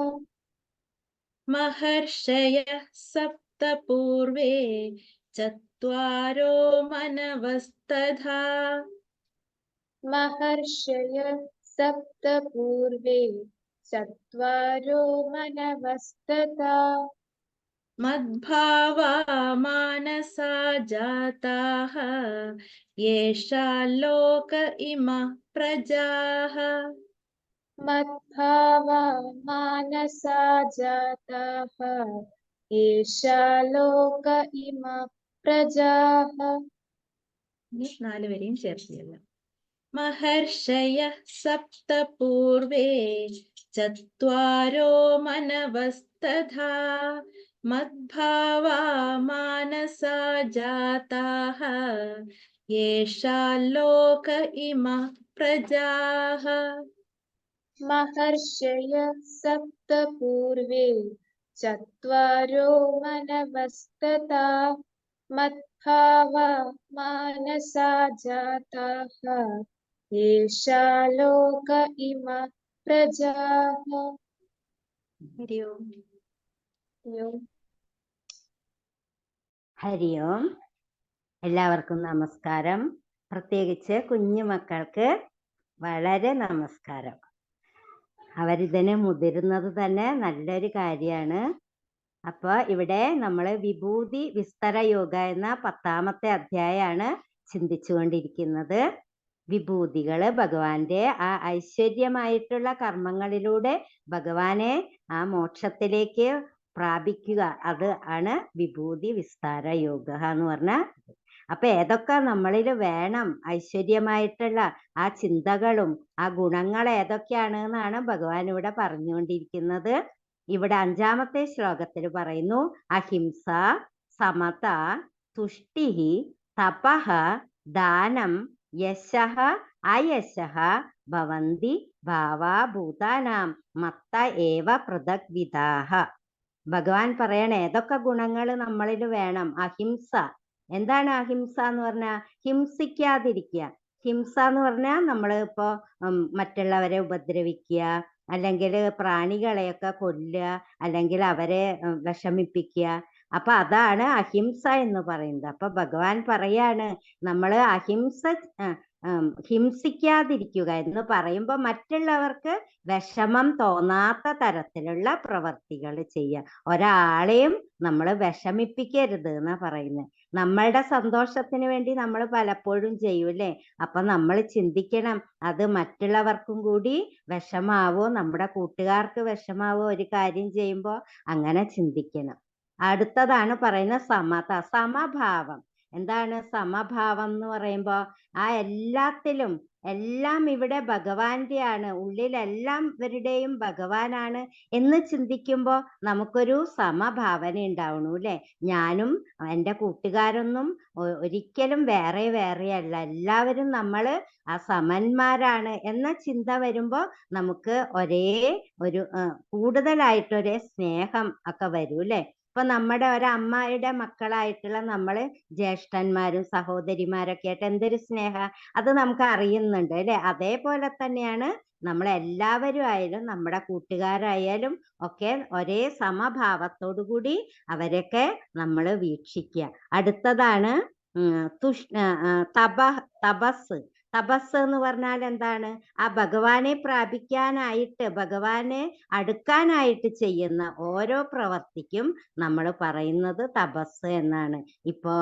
മഹർഷയഃ സപ്ത പൂർവേ ചത്വാരോ മനവസ്തഥാ മഹർഷയഃ സപ്ത പൂർവേ ചത്വാരോ മനവസ്തഥാ മദ്ഭാവാ മാനസാ ജാതാഃ യേഷാ ലോക ഇമഃ പ്രജാഃ മദ്ഭാവാ മാനസാ ജാതാഃ യേഷാ ലോക ഇമഃ പ്രജാഃ. 4 വരെയും ചേർത്തില്ല. മഹർഷയഃ സപ്ത പൂർവേ ചത്വാരോ മനവസ്തഥാ मद्भावा मानसा जाताः येषा लोक इमा प्रजाः महर्षय सप्त पूर्वे चत्वारो मनवस्तथा मद्भावा मानसा जाताः येषा लोक इमा प्रजाः हरि ओम ഹരി ഓം. എല്ലാവർക്കും നമസ്കാരം. പ്രത്യേകിച്ച് കുഞ്ഞു മക്കൾക്ക് വളരെ നമസ്കാരം. അവരിതിന് മുതിരുന്നത് തന്നെ നല്ലൊരു കാര്യമാണ്. അപ്പോൾ ഇവിടെ നമ്മൾ വിഭൂതി വിസ്തര യോഗ എന്ന 10ാമത്തെ അധ്യായമാണ് ചിന്തിച്ചുകൊണ്ടിരിക്കുന്നത്. വിഭൂതികള് ഭഗവാന്റെ ആ ഐശ്വര്യമായിട്ടുള്ള കർമ്മങ്ങളിലൂടെ ഭഗവാനെ ആ മോക്ഷത്തിലേക്ക് പ്രാപിക്കുക, അത് ആണ് വിഭൂതി വിസ്താര യോഗ എന്ന് പറഞ്ഞാൽ. അപ്പൊ ഏതൊക്കെ നമ്മളിൽ വേണം ഐശ്വര്യമായിട്ടുള്ള ആ ചിന്തകളും ആ ഗുണങ്ങൾ ഏതൊക്കെയാണ് എന്നാണ് ഭഗവാൻ ഇവിടെ പറഞ്ഞുകൊണ്ടിരിക്കുന്നത്. ഇവിടെ 5ാമത്തെ ശ്ലോകത്തിൽ പറയുന്നു, അഹിംസ, സമത, തുഷ്ടിഹി, തപഃ, ദാനം, യശഃ, അയശഃ ഭവന്തി ഭാവാ ഭൂതാനാം മത്ത ഏവ പൃഥഗ്വിധാഃ. ഭഗവാൻ പറയണേ ഏതൊക്കെ ഗുണങ്ങൾ നമ്മളിൽ വേണം. അഹിംസ, എന്താണ് അഹിംസ എന്ന് പറഞ്ഞാൽ? ഹിംസിക്കാതിരിക്കുക. ഹിംസ എന്ന് പറഞ്ഞാൽ നമ്മൾ ഇപ്പോ മറ്റുള്ളവരെ ഉപദ്രവിക്കുക, അല്ലെങ്കിൽ പ്രാണികളെയൊക്കെ കൊല്ലുക, അല്ലെങ്കിൽ അവരെ വിഷമിപ്പിക്കുക. അപ്പൊ അതാണ് അഹിംസ എന്ന് പറയുന്നത്. അപ്പൊ ഭഗവാൻ പറയാണ് നമ്മൾ ഹിംസിക്കാതിരിക്കുക എന്ന് പറയുമ്പോൾ മറ്റുള്ളവർക്ക് വിഷമം തോന്നാത്ത തരത്തിലുള്ള പ്രവർത്തികൾ ചെയ്യുക. ഒരാളെയും നമ്മൾ വിഷമിപ്പിക്കരുത് എന്നാ പറയുന്നത്. നമ്മളുടെ സന്തോഷത്തിന് വേണ്ടി നമ്മൾ പലപ്പോഴും ചെയ്യൂലേ. അപ്പൊ നമ്മൾ ചിന്തിക്കണം, അത് മറ്റുള്ളവർക്കും കൂടി വിഷമാവോ, നമ്മുടെ കൂട്ടുകാർക്ക് വിഷമാവോ ഒരു കാര്യം ചെയ്യുമ്പോൾ, അങ്ങനെ ചിന്തിക്കണം. അടുത്തതാണ് പറയുന്ന സമത, സമഭാവം. എന്താണ് സമഭാവം എന്ന് പറയുമ്പോൾ? ആ എല്ലാത്തിലും എല്ലാം ഇവിടെ ഭഗവാന്റെ ആണ്, ഉള്ളിലെല്ലാം ഇവരുടെയും ഭഗവാനാണ് എന്ന് ചിന്തിക്കുമ്പോൾ നമുക്കൊരു സമഭാവന ഉണ്ടാവണു അല്ലെ. ഞാനും എൻ്റെ കൂട്ടുകാരൊന്നും ഒരിക്കലും വേറെ വേറെയല്ല, എല്ലാവരും നമ്മൾ ആ സമന്മാരാണ് എന്ന ചിന്ത വരുമ്പോൾ നമുക്ക് ഒരേ ഒരു കൂടുതലായിട്ടൊരേ സ്നേഹം ഒക്കെ വരും അല്ലെ. ഇപ്പൊ നമ്മുടെ ഒരമ്മയുടെ മക്കളായിട്ടുള്ള നമ്മള് ജ്യേഷ്ഠന്മാരും സഹോദരിമാരൊക്കെ ആയിട്ട് എന്തൊരു സ്നേഹ, അത് നമുക്ക് അറിയുന്നുണ്ട് അല്ലെ. അതേപോലെ തന്നെയാണ് നമ്മളെല്ലാവരും ആയാലും നമ്മുടെ കൂട്ടുകാരായാലും ഒക്കെ ഒരേ സമഭാവത്തോടു കൂടി അവരൊക്കെ നമ്മൾ വീക്ഷിക്കുക. അടുത്തതാണ് തപസ്. തപസ് എന്ന് പറഞ്ഞാൽ എന്താണ്? ആ ഭഗവാനെ പ്രാപിക്കാനായിട്ട്, ഭഗവാനെ അടുക്കാനായിട്ട് ചെയ്യുന്ന ഓരോ പ്രവർത്തിക്കും നമ്മൾ പറയുന്നത് തപസ് എന്നാണ്. ഇപ്പോ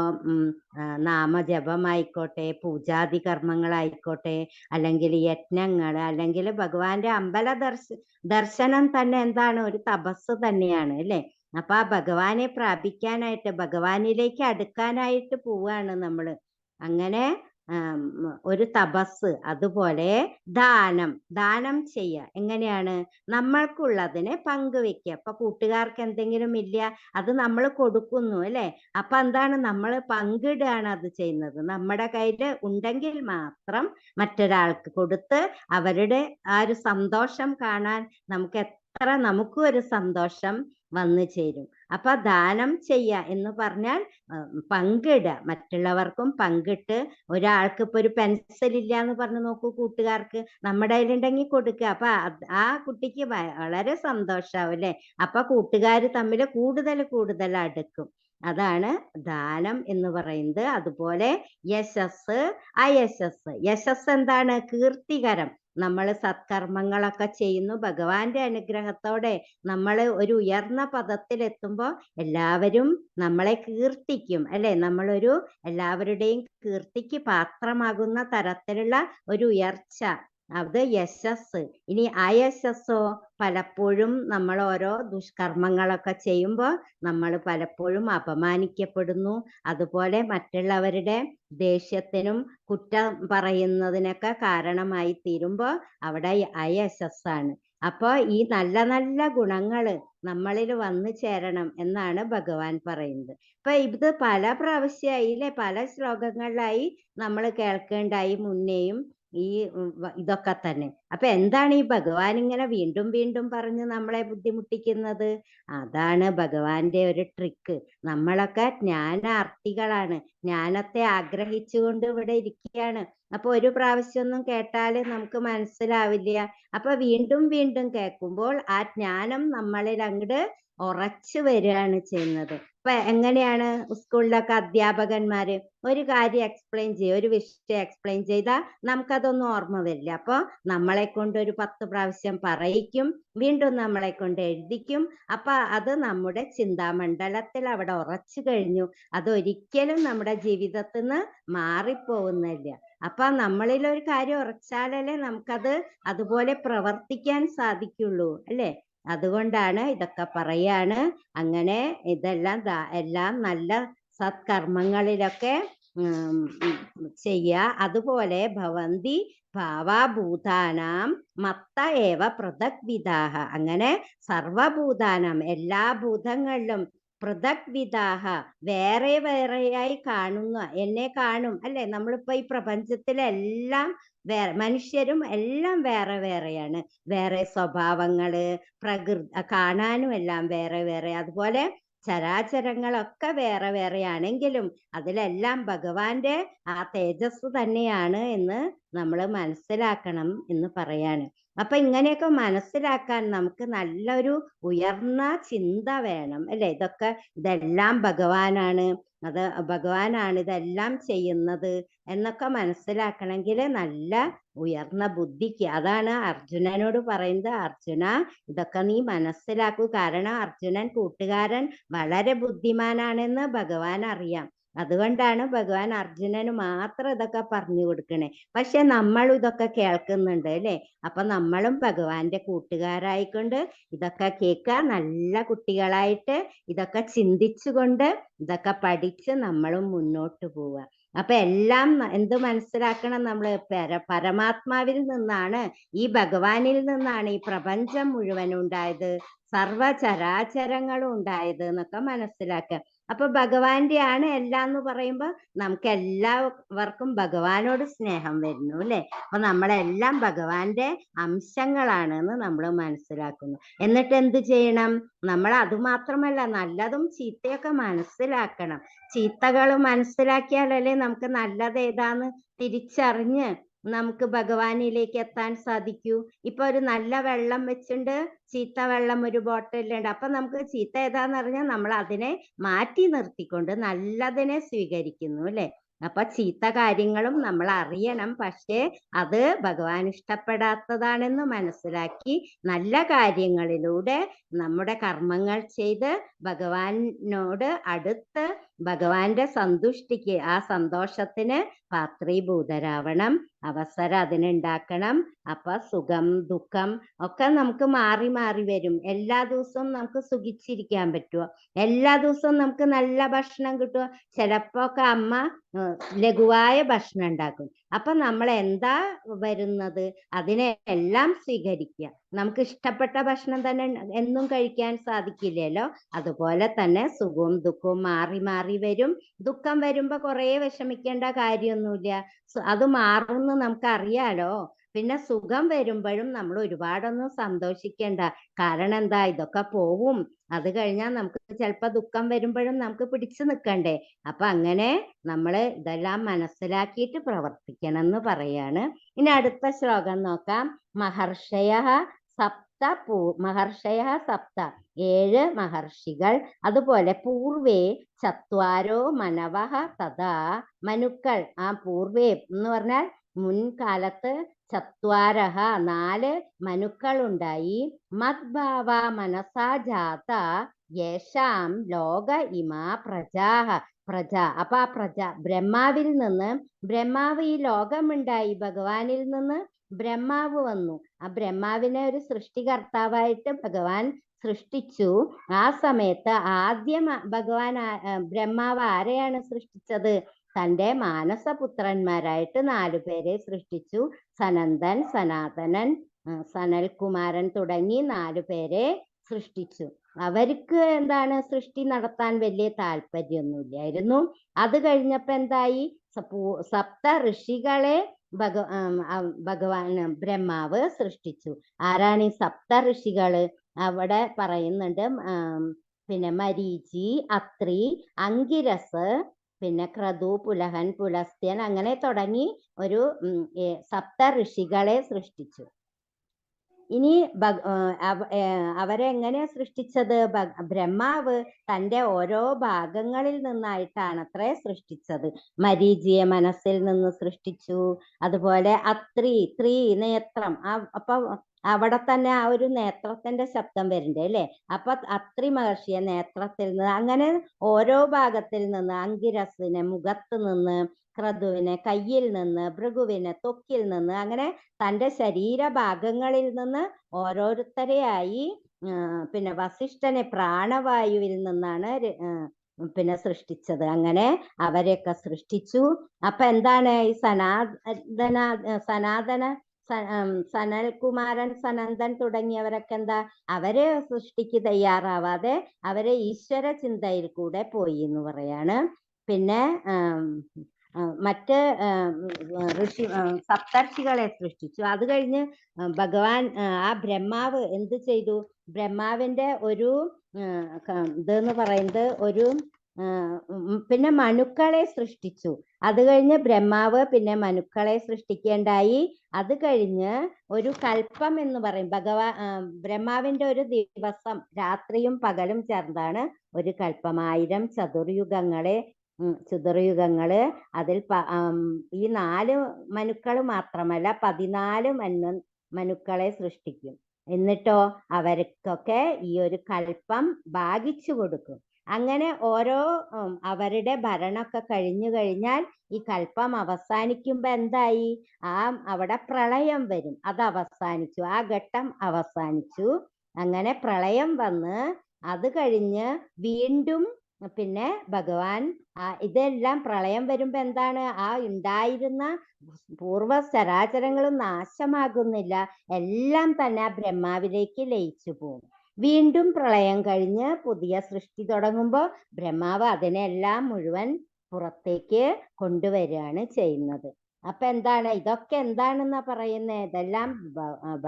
നാമജപമായിക്കോട്ടെ, പൂജാതി കർമ്മങ്ങളായിക്കോട്ടെ, അല്ലെങ്കിൽ യജ്ഞങ്ങൾ, അല്ലെങ്കിൽ ഭഗവാന്റെ അമ്പല ദർശനം തന്നെ എന്താണ്? ഒരു തപസ് തന്നെയാണ് അല്ലെ. അപ്പൊ ആ ഭഗവാനെ പ്രാപിക്കാനായിട്ട്, ഭഗവാനിലേക്ക് അടുക്കാനായിട്ട് പോവാണ് നമ്മൾ. അങ്ങനെ ഒരു തപസ്. അതുപോലെ ദാനം ചെയ്യുക. എങ്ങനെയാണ്? നമ്മൾക്കുള്ളതിനെ പങ്കുവെക്കുക. അപ്പൊ കൂട്ടുകാർക്ക് എന്തെങ്കിലും ഇല്ല, അത് നമ്മൾ കൊടുക്കുന്നു അല്ലെ. അപ്പൊ എന്താണ്? നമ്മൾ പങ്കിടുകയാണ് അത് ചെയ്യുന്നത്. നമ്മുടെ കയ്യിൽ ഉണ്ടെങ്കിൽ മാത്രം മറ്റൊരാൾക്ക് കൊടുത്ത് അവരുടെ ആ ഒരു സന്തോഷം കാണാൻ നമുക്കും ഒരു സന്തോഷം വന്നു ചേരും. അപ്പൊ ദാനം ചെയ്യുക എന്ന് പറഞ്ഞാൽ പങ്കിടുക, മറ്റുള്ളവർക്കും പങ്കിട്ട്. ഒരാൾക്ക് ഇപ്പൊ ഒരു പെൻസിൽ ഇല്ല എന്ന് പറഞ്ഞു നോക്കൂ കൂട്ടുകാർക്ക്, നമ്മുടെ കയ്യിലുണ്ടെങ്കിൽ കൊടുക്കുക. അപ്പൊ ആ കുട്ടിക്ക് വളരെ സന്തോഷാവും അല്ലെ. അപ്പൊ കൂട്ടുകാർ തമ്മിൽ കൂടുതൽ അടുക്കും. അതാണ് ദാനം എന്ന് പറയുന്നത്. അതുപോലെ യശസ്, അയശസ്. യശസ് എന്താണ്? കീർത്തികരം. നമ്മൾ സത്കർമ്മങ്ങളൊക്കെ ചെയ്യുന്നു ഭഗവാന്റെ അനുഗ്രഹത്തോടെ. നമ്മൾ ഒരു ഉയർന്ന പദത്തിലെത്തുമ്പോൾ എല്ലാവരും നമ്മളെ കീർത്തിക്കും അല്ലെ. നമ്മളൊരു എല്ലാവരുടെയും കീർത്തിക്ക് പാത്രമാകുന്ന തരത്തിലുള്ള ഒരു ഉയർച്ച, അത് യശസ്. ഇനി അയശസ്സോ? പലപ്പോഴും നമ്മൾ ഓരോ ദുഷ്കർമ്മങ്ങളൊക്കെ ചെയ്യുമ്പോൾ നമ്മൾ പലപ്പോഴും അപമാനിക്കപ്പെടുന്നു. അതുപോലെ മറ്റുള്ളവരുടെ ദേഷ്യത്തിനും കുറ്റം പറയുന്നതിനൊക്കെ കാരണമായി തീരുമ്പോൾ അവിടെ അയശസ്സാണ്. അപ്പൊ ഈ നല്ല നല്ല ഗുണങ്ങള് നമ്മളിൽ വന്നു ചേരണം എന്നാണ് ഭഗവാൻ പറയുന്നത്. ഇപ്പൊ ഇത് പല പ്രാവശ്യമായില്ലേ, പല ശ്ലോകങ്ങളിലായി നമ്മൾ കേൾക്കേണ്ടായി മുന്നേയും ഈ ഇതൊക്കെ തന്നെ. അപ്പൊ എന്താണ് ഈ ഭഗവാൻ ഇങ്ങനെ വീണ്ടും വീണ്ടും പറഞ്ഞ് നമ്മളെ ബുദ്ധിമുട്ടിക്കുന്നത്? അതാണ് ഭഗവാന്റെ ഒരു ട്രിക്ക്. നമ്മളൊക്കെ ജ്ഞാനാർത്ഥികളാണ്, ജ്ഞാനത്തെ ആഗ്രഹിച്ചുകൊണ്ട് ഇവിടെ ഇരിക്കുകയാണ്. അപ്പൊ ഒരു പ്രാവശ്യമൊന്നും കേട്ടാല് നമുക്ക് മനസ്സിലാവില്ല. അപ്പൊ വീണ്ടും വീണ്ടും കേൾക്കുമ്പോൾ ആ ജ്ഞാനം നമ്മളിൽ അങ്ങോട്ട് ഉറച്ചു വരികയാണ് ചെയ്യുന്നത്. ഇപ്പൊ എങ്ങനെയാണ് സ്കൂളിലൊക്കെ അധ്യാപകന്മാര് ഒരു കാര്യം എക്സ്പ്ലെയിൻ ചെയ്യും, ഒരു വിഷയം എക്സ്പ്ലെയിൻ ചെയ്താൽ നമുക്കതൊന്നും ഓർമ്മ വരില്ല. അപ്പൊ നമ്മളെ കൊണ്ട് ഒരു 10 പ്രാവശ്യം പറയിക്കും, വീണ്ടും നമ്മളെ കൊണ്ട് എഴുതിക്കും. അപ്പൊ അത് നമ്മുടെ ചിന്താമണ്ഡലത്തിൽ അവിടെ ഉറച്ചു കഴിഞ്ഞു. അതൊരിക്കലും നമ്മുടെ ജീവിതത്തിൽ നിന്ന് മാറിപ്പോകുന്നില്ല. അപ്പൊ നമ്മളിൽ ഒരു കാര്യം ഉറച്ചാലല്ലേ നമുക്കത് അതുപോലെ പ്രവർത്തിക്കാൻ സാധിക്കുള്ളൂ, അല്ലേ? അതുകൊണ്ടാണ് ഇതൊക്കെ പറയാണ്. അങ്ങനെ ഇതെല്ലാം എല്ലാം നല്ല സത്കർമ്മങ്ങളിലൊക്കെ ചെയ്യുക. അതുപോലെ ഭവന്തി ഭാവാഭൂതാനാം മത്ത ഏവ പൃഥഗ്വിദാഹ. അങ്ങനെ സർവഭൂതാനാം എല്ലാ ഭൂതങ്ങളിലും പൃഥഗ്വിദാഹ വേറെ വേറെയായി കാണുന്ന എന്നെ കാണും, അല്ലെ? നമ്മളിപ്പോ ഈ പ്രപഞ്ചത്തിലെല്ലാം മനുഷ്യരും എല്ലാം വേറെ വേറെയാണ്. വേറെ സ്വഭാവങ്ങള്, കാണാനും എല്ലാം വേറെ വേറെ. അതുപോലെ ചരാചരങ്ങളൊക്കെ വേറെ വേറെയാണെങ്കിലും അതിലെല്ലാം ഭഗവാന്റെ ആ തേജസ് തന്നെയാണ് എന്ന് നമ്മൾ മനസ്സിലാക്കണം എന്ന് പറയാണ്. അപ്പൊ ഇങ്ങനെയൊക്കെ മനസ്സിലാക്കാൻ നമുക്ക് നല്ലൊരു ഉയർന്ന ചിന്ത വേണം, അല്ലെ? ഇതെല്ലാം ഭഗവാനാണ്, അത് ഭഗവാനാണ് ഇതെല്ലാം ചെയ്യുന്നത് എന്നൊക്കെ മനസ്സിലാക്കണമെങ്കിൽ നല്ല ഉയർന്ന ബുദ്ധിക്ക്. അതാണ് അർജുനനോട് പറയുന്നത്, അർജുന ഇതൊക്കെ നീ മനസ്സിലാക്കൂ. കാരണം അർജുനൻ കൂട്ടുകാരൻ വളരെ ബുദ്ധിമാനാണെന്ന് ഭഗവാൻ അറിയാം. അതുകൊണ്ടാണ് ഭഗവാൻ അർജുനന് മാത്രം ഇതൊക്കെ പറഞ്ഞു കൊടുക്കണേ. പക്ഷെ നമ്മളും ഇതൊക്കെ കേൾക്കുന്നുണ്ട്, അല്ലെ? അപ്പൊ നമ്മളും ഭഗവാന്റെ കൂട്ടുകാരായിക്കൊണ്ട് ഇതൊക്കെ കേൾക്കുക, നല്ല കുട്ടികളായിട്ട് ഇതൊക്കെ ചിന്തിച്ചുകൊണ്ട് ഇതൊക്കെ പഠിച്ച് നമ്മളും മുന്നോട്ട് പോവുക. അപ്പൊ എല്ലാം എന്ത് മനസ്സിലാക്കണം? നമ്മൾ പരമാത്മാവിൽ നിന്നാണ്, ഈ ഭഗവാനിൽ നിന്നാണ് ഈ പ്രപഞ്ചം മുഴുവൻ ഉണ്ടായത്, സർവചരാചരങ്ങളും ഉണ്ടായത് എന്നൊക്കെ മനസ്സിലാക്കുക. അപ്പൊ ഭഗവാന്റെ ആണ് എല്ലാം എന്ന് പറയുമ്പോ നമുക്ക് എല്ലാവർക്കും ഭഗവാനോട് സ്നേഹം വരുന്നു, അല്ലെ? അപ്പൊ നമ്മളെല്ലാം ഭഗവാന്റെ അംശങ്ങളാണ് എന്ന് നമ്മൾ മനസ്സിലാക്കുന്നു. എന്നിട്ട് എന്ത് ചെയ്യണം? നമ്മൾ അതുമാത്രമല്ല, നല്ലതും ചീത്തയൊക്കെ മനസ്സിലാക്കണം. ചീത്തകൾ മനസ്സിലാക്കിയാലല്ലേ നമുക്ക് നല്ലത് ഏതാന്ന് തിരിച്ചറിഞ്ഞ് നമുക്ക് ഭഗവാനിലേക്ക് എത്താൻ സാധിക്കൂ. ഇപ്പൊ ഒരു നല്ല വെള്ളം വെച്ചിട്ടുണ്ട്, ചീത്ത വെള്ളം ഒരു ബോട്ടിലുണ്ട്. അപ്പൊ നമുക്ക് ചീത്ത ഏതാന്ന് അറിഞ്ഞാൽ നമ്മൾ അതിനെ മാറ്റി നിർത്തിക്കൊണ്ട് നല്ലതിനെ സ്വീകരിക്കുന്നു, അല്ലെ? അപ്പൊ ചീത്ത കാര്യങ്ങളും നമ്മൾ അറിയണം. പക്ഷേ അത് ഭഗവാൻ ഇഷ്ടപ്പെടാത്തതാണെന്ന് മനസ്സിലാക്കി നല്ല കാര്യങ്ങളിലൂടെ നമ്മുടെ കർമ്മങ്ങൾ ചെയ്ത് ഭഗവാനോട് അടുത്ത് ഭഗവാന്റെ സന്തുഷ്ടിക്ക്, ആ സന്തോഷത്തിന് പാത്രീഭൂതരാവണം, അവസരം അതിനുണ്ടാക്കണം. അപ്പൊ സുഖം ദുഃഖം ഒക്കെ നമുക്ക് മാറി മാറി വരും. എല്ലാ ദിവസവും നമുക്ക് സുഖിച്ചിരിക്കാൻ പറ്റുമോ? എല്ലാ ദിവസവും നമുക്ക് നല്ല ഭക്ഷണം കിട്ടുമോ? ചിലപ്പോ ഒക്കെ അമ്മ ലഘുവായ ഭക്ഷണം ഉണ്ടാക്കും. അപ്പൊ നമ്മൾ എന്താ വരുന്നത് അതിനെ എല്ലാം സ്വീകരിക്കുക. നമുക്ക് ഇഷ്ടപ്പെട്ട ഭക്ഷണം തന്നെ എന്നും കഴിക്കാൻ സാധിക്കില്ലല്ലോ. അതുപോലെ തന്നെ സുഖവും ദുഃഖവും മാറി മാറി വരും. ദുഃഖം വരുമ്പോ കുറെ വിഷമിക്കേണ്ട കാര്യമൊന്നുമില്ല, അത് മാറുമെന്ന് നമുക്ക് അറിയാലോ. പിന്നെ സുഖം വരുമ്പോഴും നമ്മൾ ഒരുപാടൊന്നും സന്തോഷിക്കേണ്ട. കാരണം എന്താ? ഇതൊക്കെ പോവും. അത് കഴിഞ്ഞാൽ നമുക്ക് ചിലപ്പോ ദുഃഖം വരുമ്പോഴും നമുക്ക് പിടിച്ചു നിൽക്കണ്ടേ. അപ്പൊ അങ്ങനെ നമ്മൾ ഇതെല്ലാം മനസ്സിലാക്കിയിട്ട് പ്രവർത്തിക്കണം എന്ന് പറയാണ്. ഇനി അടുത്ത ശ്ലോകം നോക്കാം. മഹർഷയ സപ്ത 7 മഹർഷികൾ. അതുപോലെ പൂർവേ ചത്വാരോ മനവഹ തഥാ മനുക്കൾ. ആ പൂർവേ എന്ന് പറഞ്ഞാൽ മുൻകാലത്ത് ചത്വാരഹ 4 മനുക്കൾ ഉണ്ടായി. മദ്ഭാവ മനസാ ജാത യേശാം ലോക ഇമാ പ്രജാഹ. അപ്പൊ ആ ബ്രഹ്മാവിൽ നിന്ന്, ബ്രഹ്മാവ് ഈ ലോകമുണ്ടായി, ഭഗവാനിൽ നിന്ന് ബ്രഹ്മാവ് വന്നു. ആ ബ്രഹ്മാവിനെ ഒരു സൃഷ്ടികർത്താവായിട്ട് ഭഗവാൻ സൃഷ്ടിച്ചു. ആ സമയത്ത് ആദ്യം ബ്രഹ്മാവ് ആരെയാണ് സൃഷ്ടിച്ചത്? തൻ്റെ മാനസപുത്രന്മാരായിട്ട് 4 പേരെ സൃഷ്ടിച്ചു. സനന്ദൻ, സനാതനൻ, സനൽകുമാരൻ തുടങ്ങി 4 പേരെ സൃഷ്ടിച്ചു. അവർക്ക് എന്താണ് സൃഷ്ടി നടത്താൻ വലിയ താല്പര്യമൊന്നുമില്ലായിരുന്നു. അത് കഴിഞ്ഞപ്പോ എന്തായി, സപ്ത ഋഷികളെ ഭഗവാൻ ബ്രഹ്മാവ് സൃഷ്ടിച്ചു. ആരാണ് ഈ സപ്ത ഋഷികള്? അവിടെ പറയുന്നുണ്ട്, പിന്നെ മരീചി, അത്രി, അങ്കിരസ്, പിന്നെ ക്രതു, പുലഹൻ, പുലസ്ത്യൻ, അങ്ങനെ തുടങ്ങി ഒരു സപ്ത ഋഷികളെ സൃഷ്ടിച്ചു. ഇനി അവരെ എങ്ങനെയാ സൃഷ്ടിച്ചത്? ബ്രഹ്മാവ് തൻ്റെ ഓരോ ഭാഗങ്ങളിൽ നിന്നായിട്ടാണത്രേ സൃഷ്ടിച്ചത്. മരീചിയെ മനസ്സിൽ നിന്ന് സൃഷ്ടിച്ചു. അതുപോലെ ത്രീ നേത്രം, അപ്പൊ അവിടെ തന്നെ ആ ഒരു നേത്രത്തിന്റെ ശബ്ദം വരുന്നുണ്ട് അല്ലേ? അപ്പൊ അത്രി മഹർഷിയെ നേത്രത്തിൽ നിന്ന്, അങ്ങനെ ഓരോ ഭാഗത്തിൽ നിന്ന്, അങ്കിരസിനെ മുഖത്ത് നിന്ന്, ക്രതുവിനെ കയ്യിൽ നിന്ന്, ഭൃഗുവിനെ ത്വക്കിൽ നിന്ന്, അങ്ങനെ തൻ്റെ ശരീരഭാഗങ്ങളിൽ നിന്ന് ഓരോരുത്തരെയായി, പിന്നെ വസിഷ്ഠനെ പ്രാണവായുവിൽ നിന്നാണ് പിന്നെ സൃഷ്ടിച്ചത്. അങ്ങനെ അവരെയൊക്കെ സൃഷ്ടിച്ചു. അപ്പൊ എന്താണ് ഈ സനൽകുമാരൻ, സനന്ദൻ തുടങ്ങിയവരൊക്കെ എന്താ, അവരെ സൃഷ്ടിക്ക് തയ്യാറാവാതെ അവരെ ഈശ്വര ചിന്തയിൽ കൂടെ പോയി എന്ന് പറയാണ്. പിന്നെ മറ്റ് സപ്തർഷികളെ സൃഷ്ടിച്ചു. അത് കഴിഞ്ഞ് ഭഗവാൻ ആ ബ്രഹ്മാവ് എന്ത് ചെയ്തു? ബ്രഹ്മാവിന്റെ ഒരു ഇതെന്ന് പറയുന്നത് ഒരു പിന്നെ മനുക്കളെ സൃഷ്ടിച്ചു. അത് കഴിഞ്ഞ് ബ്രഹ്മാവ് പിന്നെ മനുക്കളെ സൃഷ്ടിക്കേണ്ടായി. അത് കഴിഞ്ഞ് ഒരു കൽപ്പം എന്ന് പറയും, ബ്രഹ്മാവിന്റെ ഒരു ദിവസം രാത്രിയും പകലും ചേർന്നാണ് ഒരു കൽപ്പം. 1000 ചതുർയുഗങ്ങള്. അതിൽ ഈ 4 മനുക്കൾ മാത്രമല്ല 14 മനുക്കളെ സൃഷ്ടിക്കും. എന്നിട്ടോ അവർക്കൊക്കെ ഈ ഒരു കൽപ്പം ഭാഗിച്ചു കൊടുക്കും. അങ്ങനെ ഓരോ അവരുടെ ഭരണമൊക്കെ കഴിഞ്ഞു കഴിഞ്ഞാൽ ഈ കൽപ്പം അവസാനിക്കുമ്പോ എന്തായി, അവിടെ പ്രളയം വരും. അത് അവസാനിച്ചു, ആ ഘട്ടം അവസാനിച്ചു. അങ്ങനെ പ്രളയം വന്ന് അത് കഴിഞ്ഞ് വീണ്ടും പിന്നെ ഭഗവാൻ ഇതെല്ലാം പ്രളയം വരുമ്പോ എന്താണ്, ആ ഉണ്ടായിരുന്ന പൂർവ്വ ചരാചരങ്ങളും നാശമാകുന്നില്ല, എല്ലാം തന്നെ ആ ബ്രഹ്മാവിലേക്ക് ലയിച്ചു പോകും. വീണ്ടും പ്രളയം കഴിഞ്ഞ് പുതിയ സൃഷ്ടി തുടങ്ങുമ്പോൾ ബ്രഹ്മാവ് അതിനെല്ലാം മുഴുവൻ പുറത്തേക്ക് കൊണ്ടുവരികയാണ് ചെയ്യുന്നത്. അപ്പൊ എന്താണ് ഇതൊക്കെ എന്താണെന്നാ പറയുന്നത്? ഇതെല്ലാം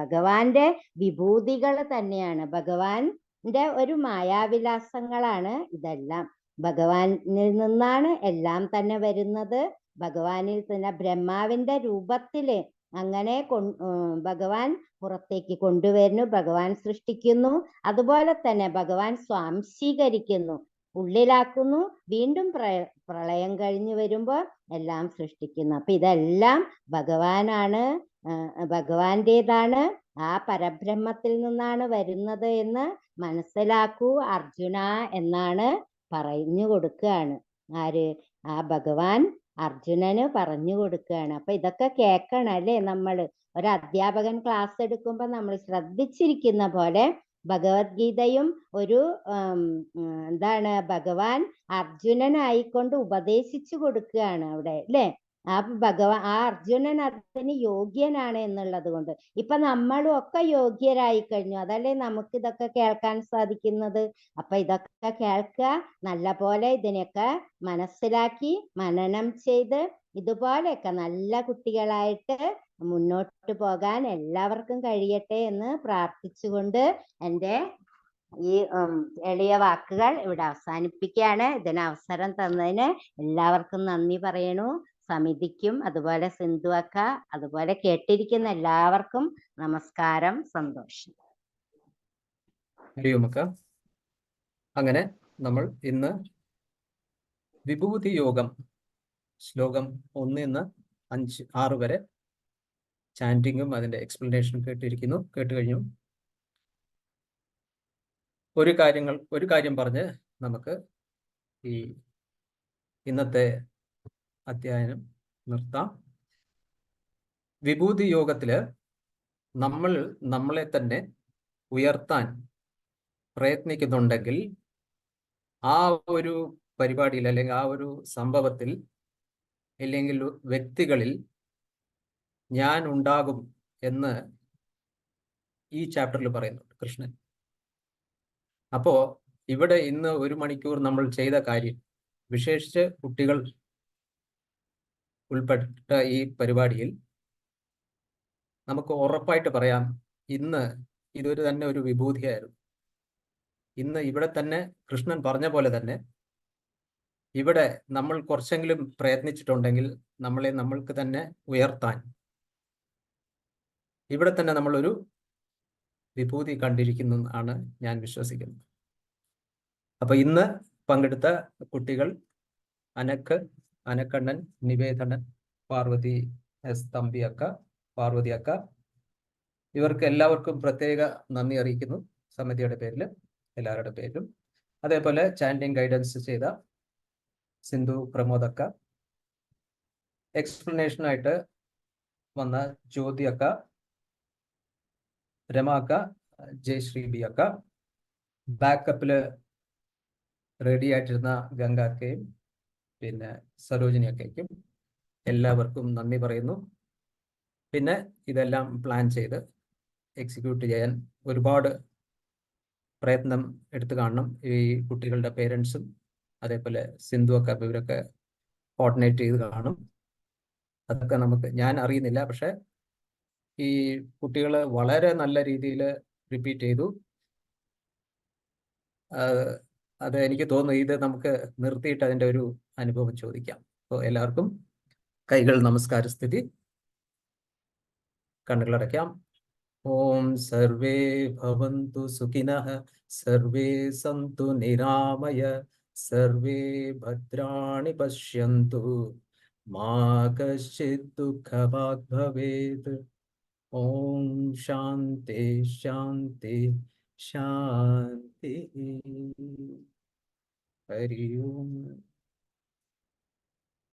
ഭഗവാന്റെ വിഭൂതികൾ തന്നെയാണ്, ഭഗവാന്റെ ഒരു മായാവിലാസങ്ങളാണ് ഇതെല്ലാം. ഭഗവാനിൽ നിന്നാണ് എല്ലാം തന്നെ വരുന്നത്. ഭഗവാനിൽ തന്നെ ബ്രഹ്മാവിന്റെ രൂപത്തില് അങ്ങനെ ഭഗവാൻ പുറത്തേക്ക് കൊണ്ടുവരുന്നു, ഭഗവാൻ സൃഷ്ടിക്കുന്നു. അതുപോലെ തന്നെ ഭഗവാൻ സ്വാംശീകരിക്കുന്നു, ഉള്ളിലാക്കുന്നു. വീണ്ടും പ്രളയം കഴിഞ്ഞു വരുമ്പോൾ എല്ലാം സൃഷ്ടിക്കുന്നു. അപ്പൊ ഇതെല്ലാം ഭഗവാനാണ്, ഭഗവാന്റേതാണ്, ആ പരബ്രഹ്മത്തിൽ നിന്നാണ് വരുന്നത് എന്ന് മനസ്സിലാക്കൂ അർജുന എന്നാണ് പറഞ്ഞു കൊടുക്കുകയാണ്. ആര്? ആ ഭഗവാൻ അർജുനന് പറഞ്ഞു കൊടുക്കുകയാണ്. അപ്പൊ ഇതൊക്കെ കേൾക്കണം അല്ലേ? നമ്മള് ഒരു അധ്യാപകൻ ക്ലാസ് എടുക്കുമ്പോൾ നമ്മൾ ശ്രദ്ധിച്ചിരിക്കുന്ന പോലെ ഭഗവത്ഗീതയും ഒരു എന്താണ്, ഭഗവാൻ അർജുനനായിക്കൊണ്ട് ഉപദേശിച്ചു കൊടുക്കുകയാണ് അവിടെ അല്ലേ? ആ അർജുനൻ അതിന് യോഗ്യനാണ് എന്നുള്ളത് കൊണ്ട് ഇപ്പൊ നമ്മളും ഒക്കെ യോഗ്യരായി കഴിഞ്ഞു. അതല്ലേ നമുക്ക് ഇതൊക്കെ കേൾക്കാൻ സാധിക്കുന്നത്. അപ്പൊ ഇതൊക്കെ കേൾക്കുക, നല്ല പോലെ ഇതിനെയൊക്കെ മനസ്സിലാക്കി മനനം ചെയ്ത് ഇതുപോലെയൊക്കെ നല്ല കുട്ടികളായിട്ട് മുന്നോട്ട് പോകാൻ എല്ലാവർക്കും കഴിയട്ടെ എന്ന് പ്രാർത്ഥിച്ചുകൊണ്ട് എൻ്റെ ഈ എളിയ വാക്കുകൾ ഇവിടെ അവസാനിപ്പിക്കുകയാണ്. ഇതിന് അവസരം തന്നതിന് എല്ലാവർക്കും നന്ദി പറയണു. സമിതിക്കും അതുപോലെ സിന്ധു അക്ക, അതുപോലെ കേട്ടിരിക്കുന്ന എല്ലാവർക്കും നമസ്കാരം, സന്തോഷം. അങ്ങനെ നമ്മൾ ഇന്ന് വിഭൂതി യോഗം ശ്ലോകം 1 നിന്ന് 5, 6 വരെ ചാൻറ്റിങ്ങും അതിന്റെ എക്സ്പ്ലനേഷനും കേട്ട് കഴിഞ്ഞു. ഒരു കാര്യം പറഞ്ഞ് നമുക്ക് ഈ ഇന്നത്തെ അധ്യയനം നിർത്താം. വിഭൂതി യോഗത്തില് നമ്മളെ തന്നെ ഉയർത്താൻ പ്രയത്നിക്കുന്നുണ്ടെങ്കിൽ ആ ഒരു പരിപാടിയിൽ അല്ലെങ്കിൽ ആ ഒരു സംഭവത്തിൽ അല്ലെങ്കിൽ വ്യക്തികളിൽ ഞാൻ ഉണ്ടാകും എന്ന് ഈ ചാപ്റ്ററിൽ പറയുന്നുണ്ട് കൃഷ്ണൻ. അപ്പോ ഇവിടെ ഇന്ന് 1 മണിക്കൂർ നമ്മൾ ചെയ്ത കാര്യം, വിശേഷിച്ച് കുട്ടികൾ ഉൾപ്പെട്ട ഈ പരിപാടിയിൽ നമുക്ക് ഉറപ്പായിട്ട് പറയാം, ഇന്ന് ഇതൊരു തന്നെ ഒരു വിഭൂതിയായിരുന്നു. ഇന്ന് ഇവിടെ തന്നെ കൃഷ്ണൻ പറഞ്ഞ പോലെ തന്നെ ഇവിടെ നമ്മൾ കുറച്ചെങ്കിലും പ്രയത്നിച്ചിട്ടുണ്ടെങ്കിൽ നമ്മളെ നമ്മൾക്ക് തന്നെ ഉയർത്താൻ ഇവിടെ തന്നെ നമ്മളൊരു വിഭൂതി കണ്ടിരിക്കുന്നു ആണ് ഞാൻ വിശ്വസിക്കുന്നത്. അപ്പൊ ഇന്ന് പങ്കെടുത്ത കുട്ടികൾ അനക്കണ്ണൻ, നിവേദനൻ, പാർവതി എസ് തമ്പി അക്ക, പാർവതി അക്ക, ഇവർക്ക് എല്ലാവർക്കും പ്രത്യേക നന്ദി അറിയിക്കുന്നു സമിതിയുടെ പേരിൽ, എല്ലാവരുടെ പേരിലും. അതേപോലെ ചാൻഡിങ് ഗൈഡൻസ് ചെയ്ത സിന്ധു പ്രമോദ് അക്ക, എക്സ്പ്ലനേഷനായിട്ട് വന്ന ജ്യോതി അക്ക, രമ അക്ക, ജയശ്രീ ബി അക്ക, ബാക്കപ്പില് റെഡി ആയിട്ടിരുന്ന ഗംഗ അക്കയും പിന്നെ സരോജിനി അക്കയ്ക്കും എല്ലാവർക്കും നന്ദി പറയുന്നു. പിന്നെ ഇതെല്ലാം പ്ലാൻ ചെയ്ത് എക്സിക്യൂട്ട് ചെയ്യാൻ ഒരുപാട് പ്രയത്നം എടുത്തു കാണണം ഈ കുട്ടികളുടെ പേരൻസും, അതേപോലെ സിന്ധു ഒക്കെ ഇവരൊക്കെ കോർഡിനേറ്റ് ചെയ്ത് കാണും. അതൊക്കെ ഞാൻ അറിയുന്നില്ല, പക്ഷെ ഈ കുട്ടികൾ വളരെ നല്ല രീതിയിൽ റിപ്പീറ്റ് ചെയ്തു. അത് എനിക്ക് തോന്നുന്നു ഇത് നമുക്ക് നിർത്തിയിട്ട് അതിൻ്റെ ഒരു അനുഭവം ചോദിക്കാം. അപ്പോൾ എല്ലാവർക്കും കൈകൾ നമസ്കാര സ്ഥിതി, കണ്ണുകളടയ്ക്കാം. ഓം സർവേ ഭവന്തു സുഖിനഃ, സർവേ സന്തു നിരാമയ, സർവേ ഭദ്രാണി പശ്യന്തു, മാ കശ്ചിത് ദുഃഖഭാഗ് ഭവേത്. ഓം ശാന്തി ശാന്തി ശാന്തി. ഹരി ഓം.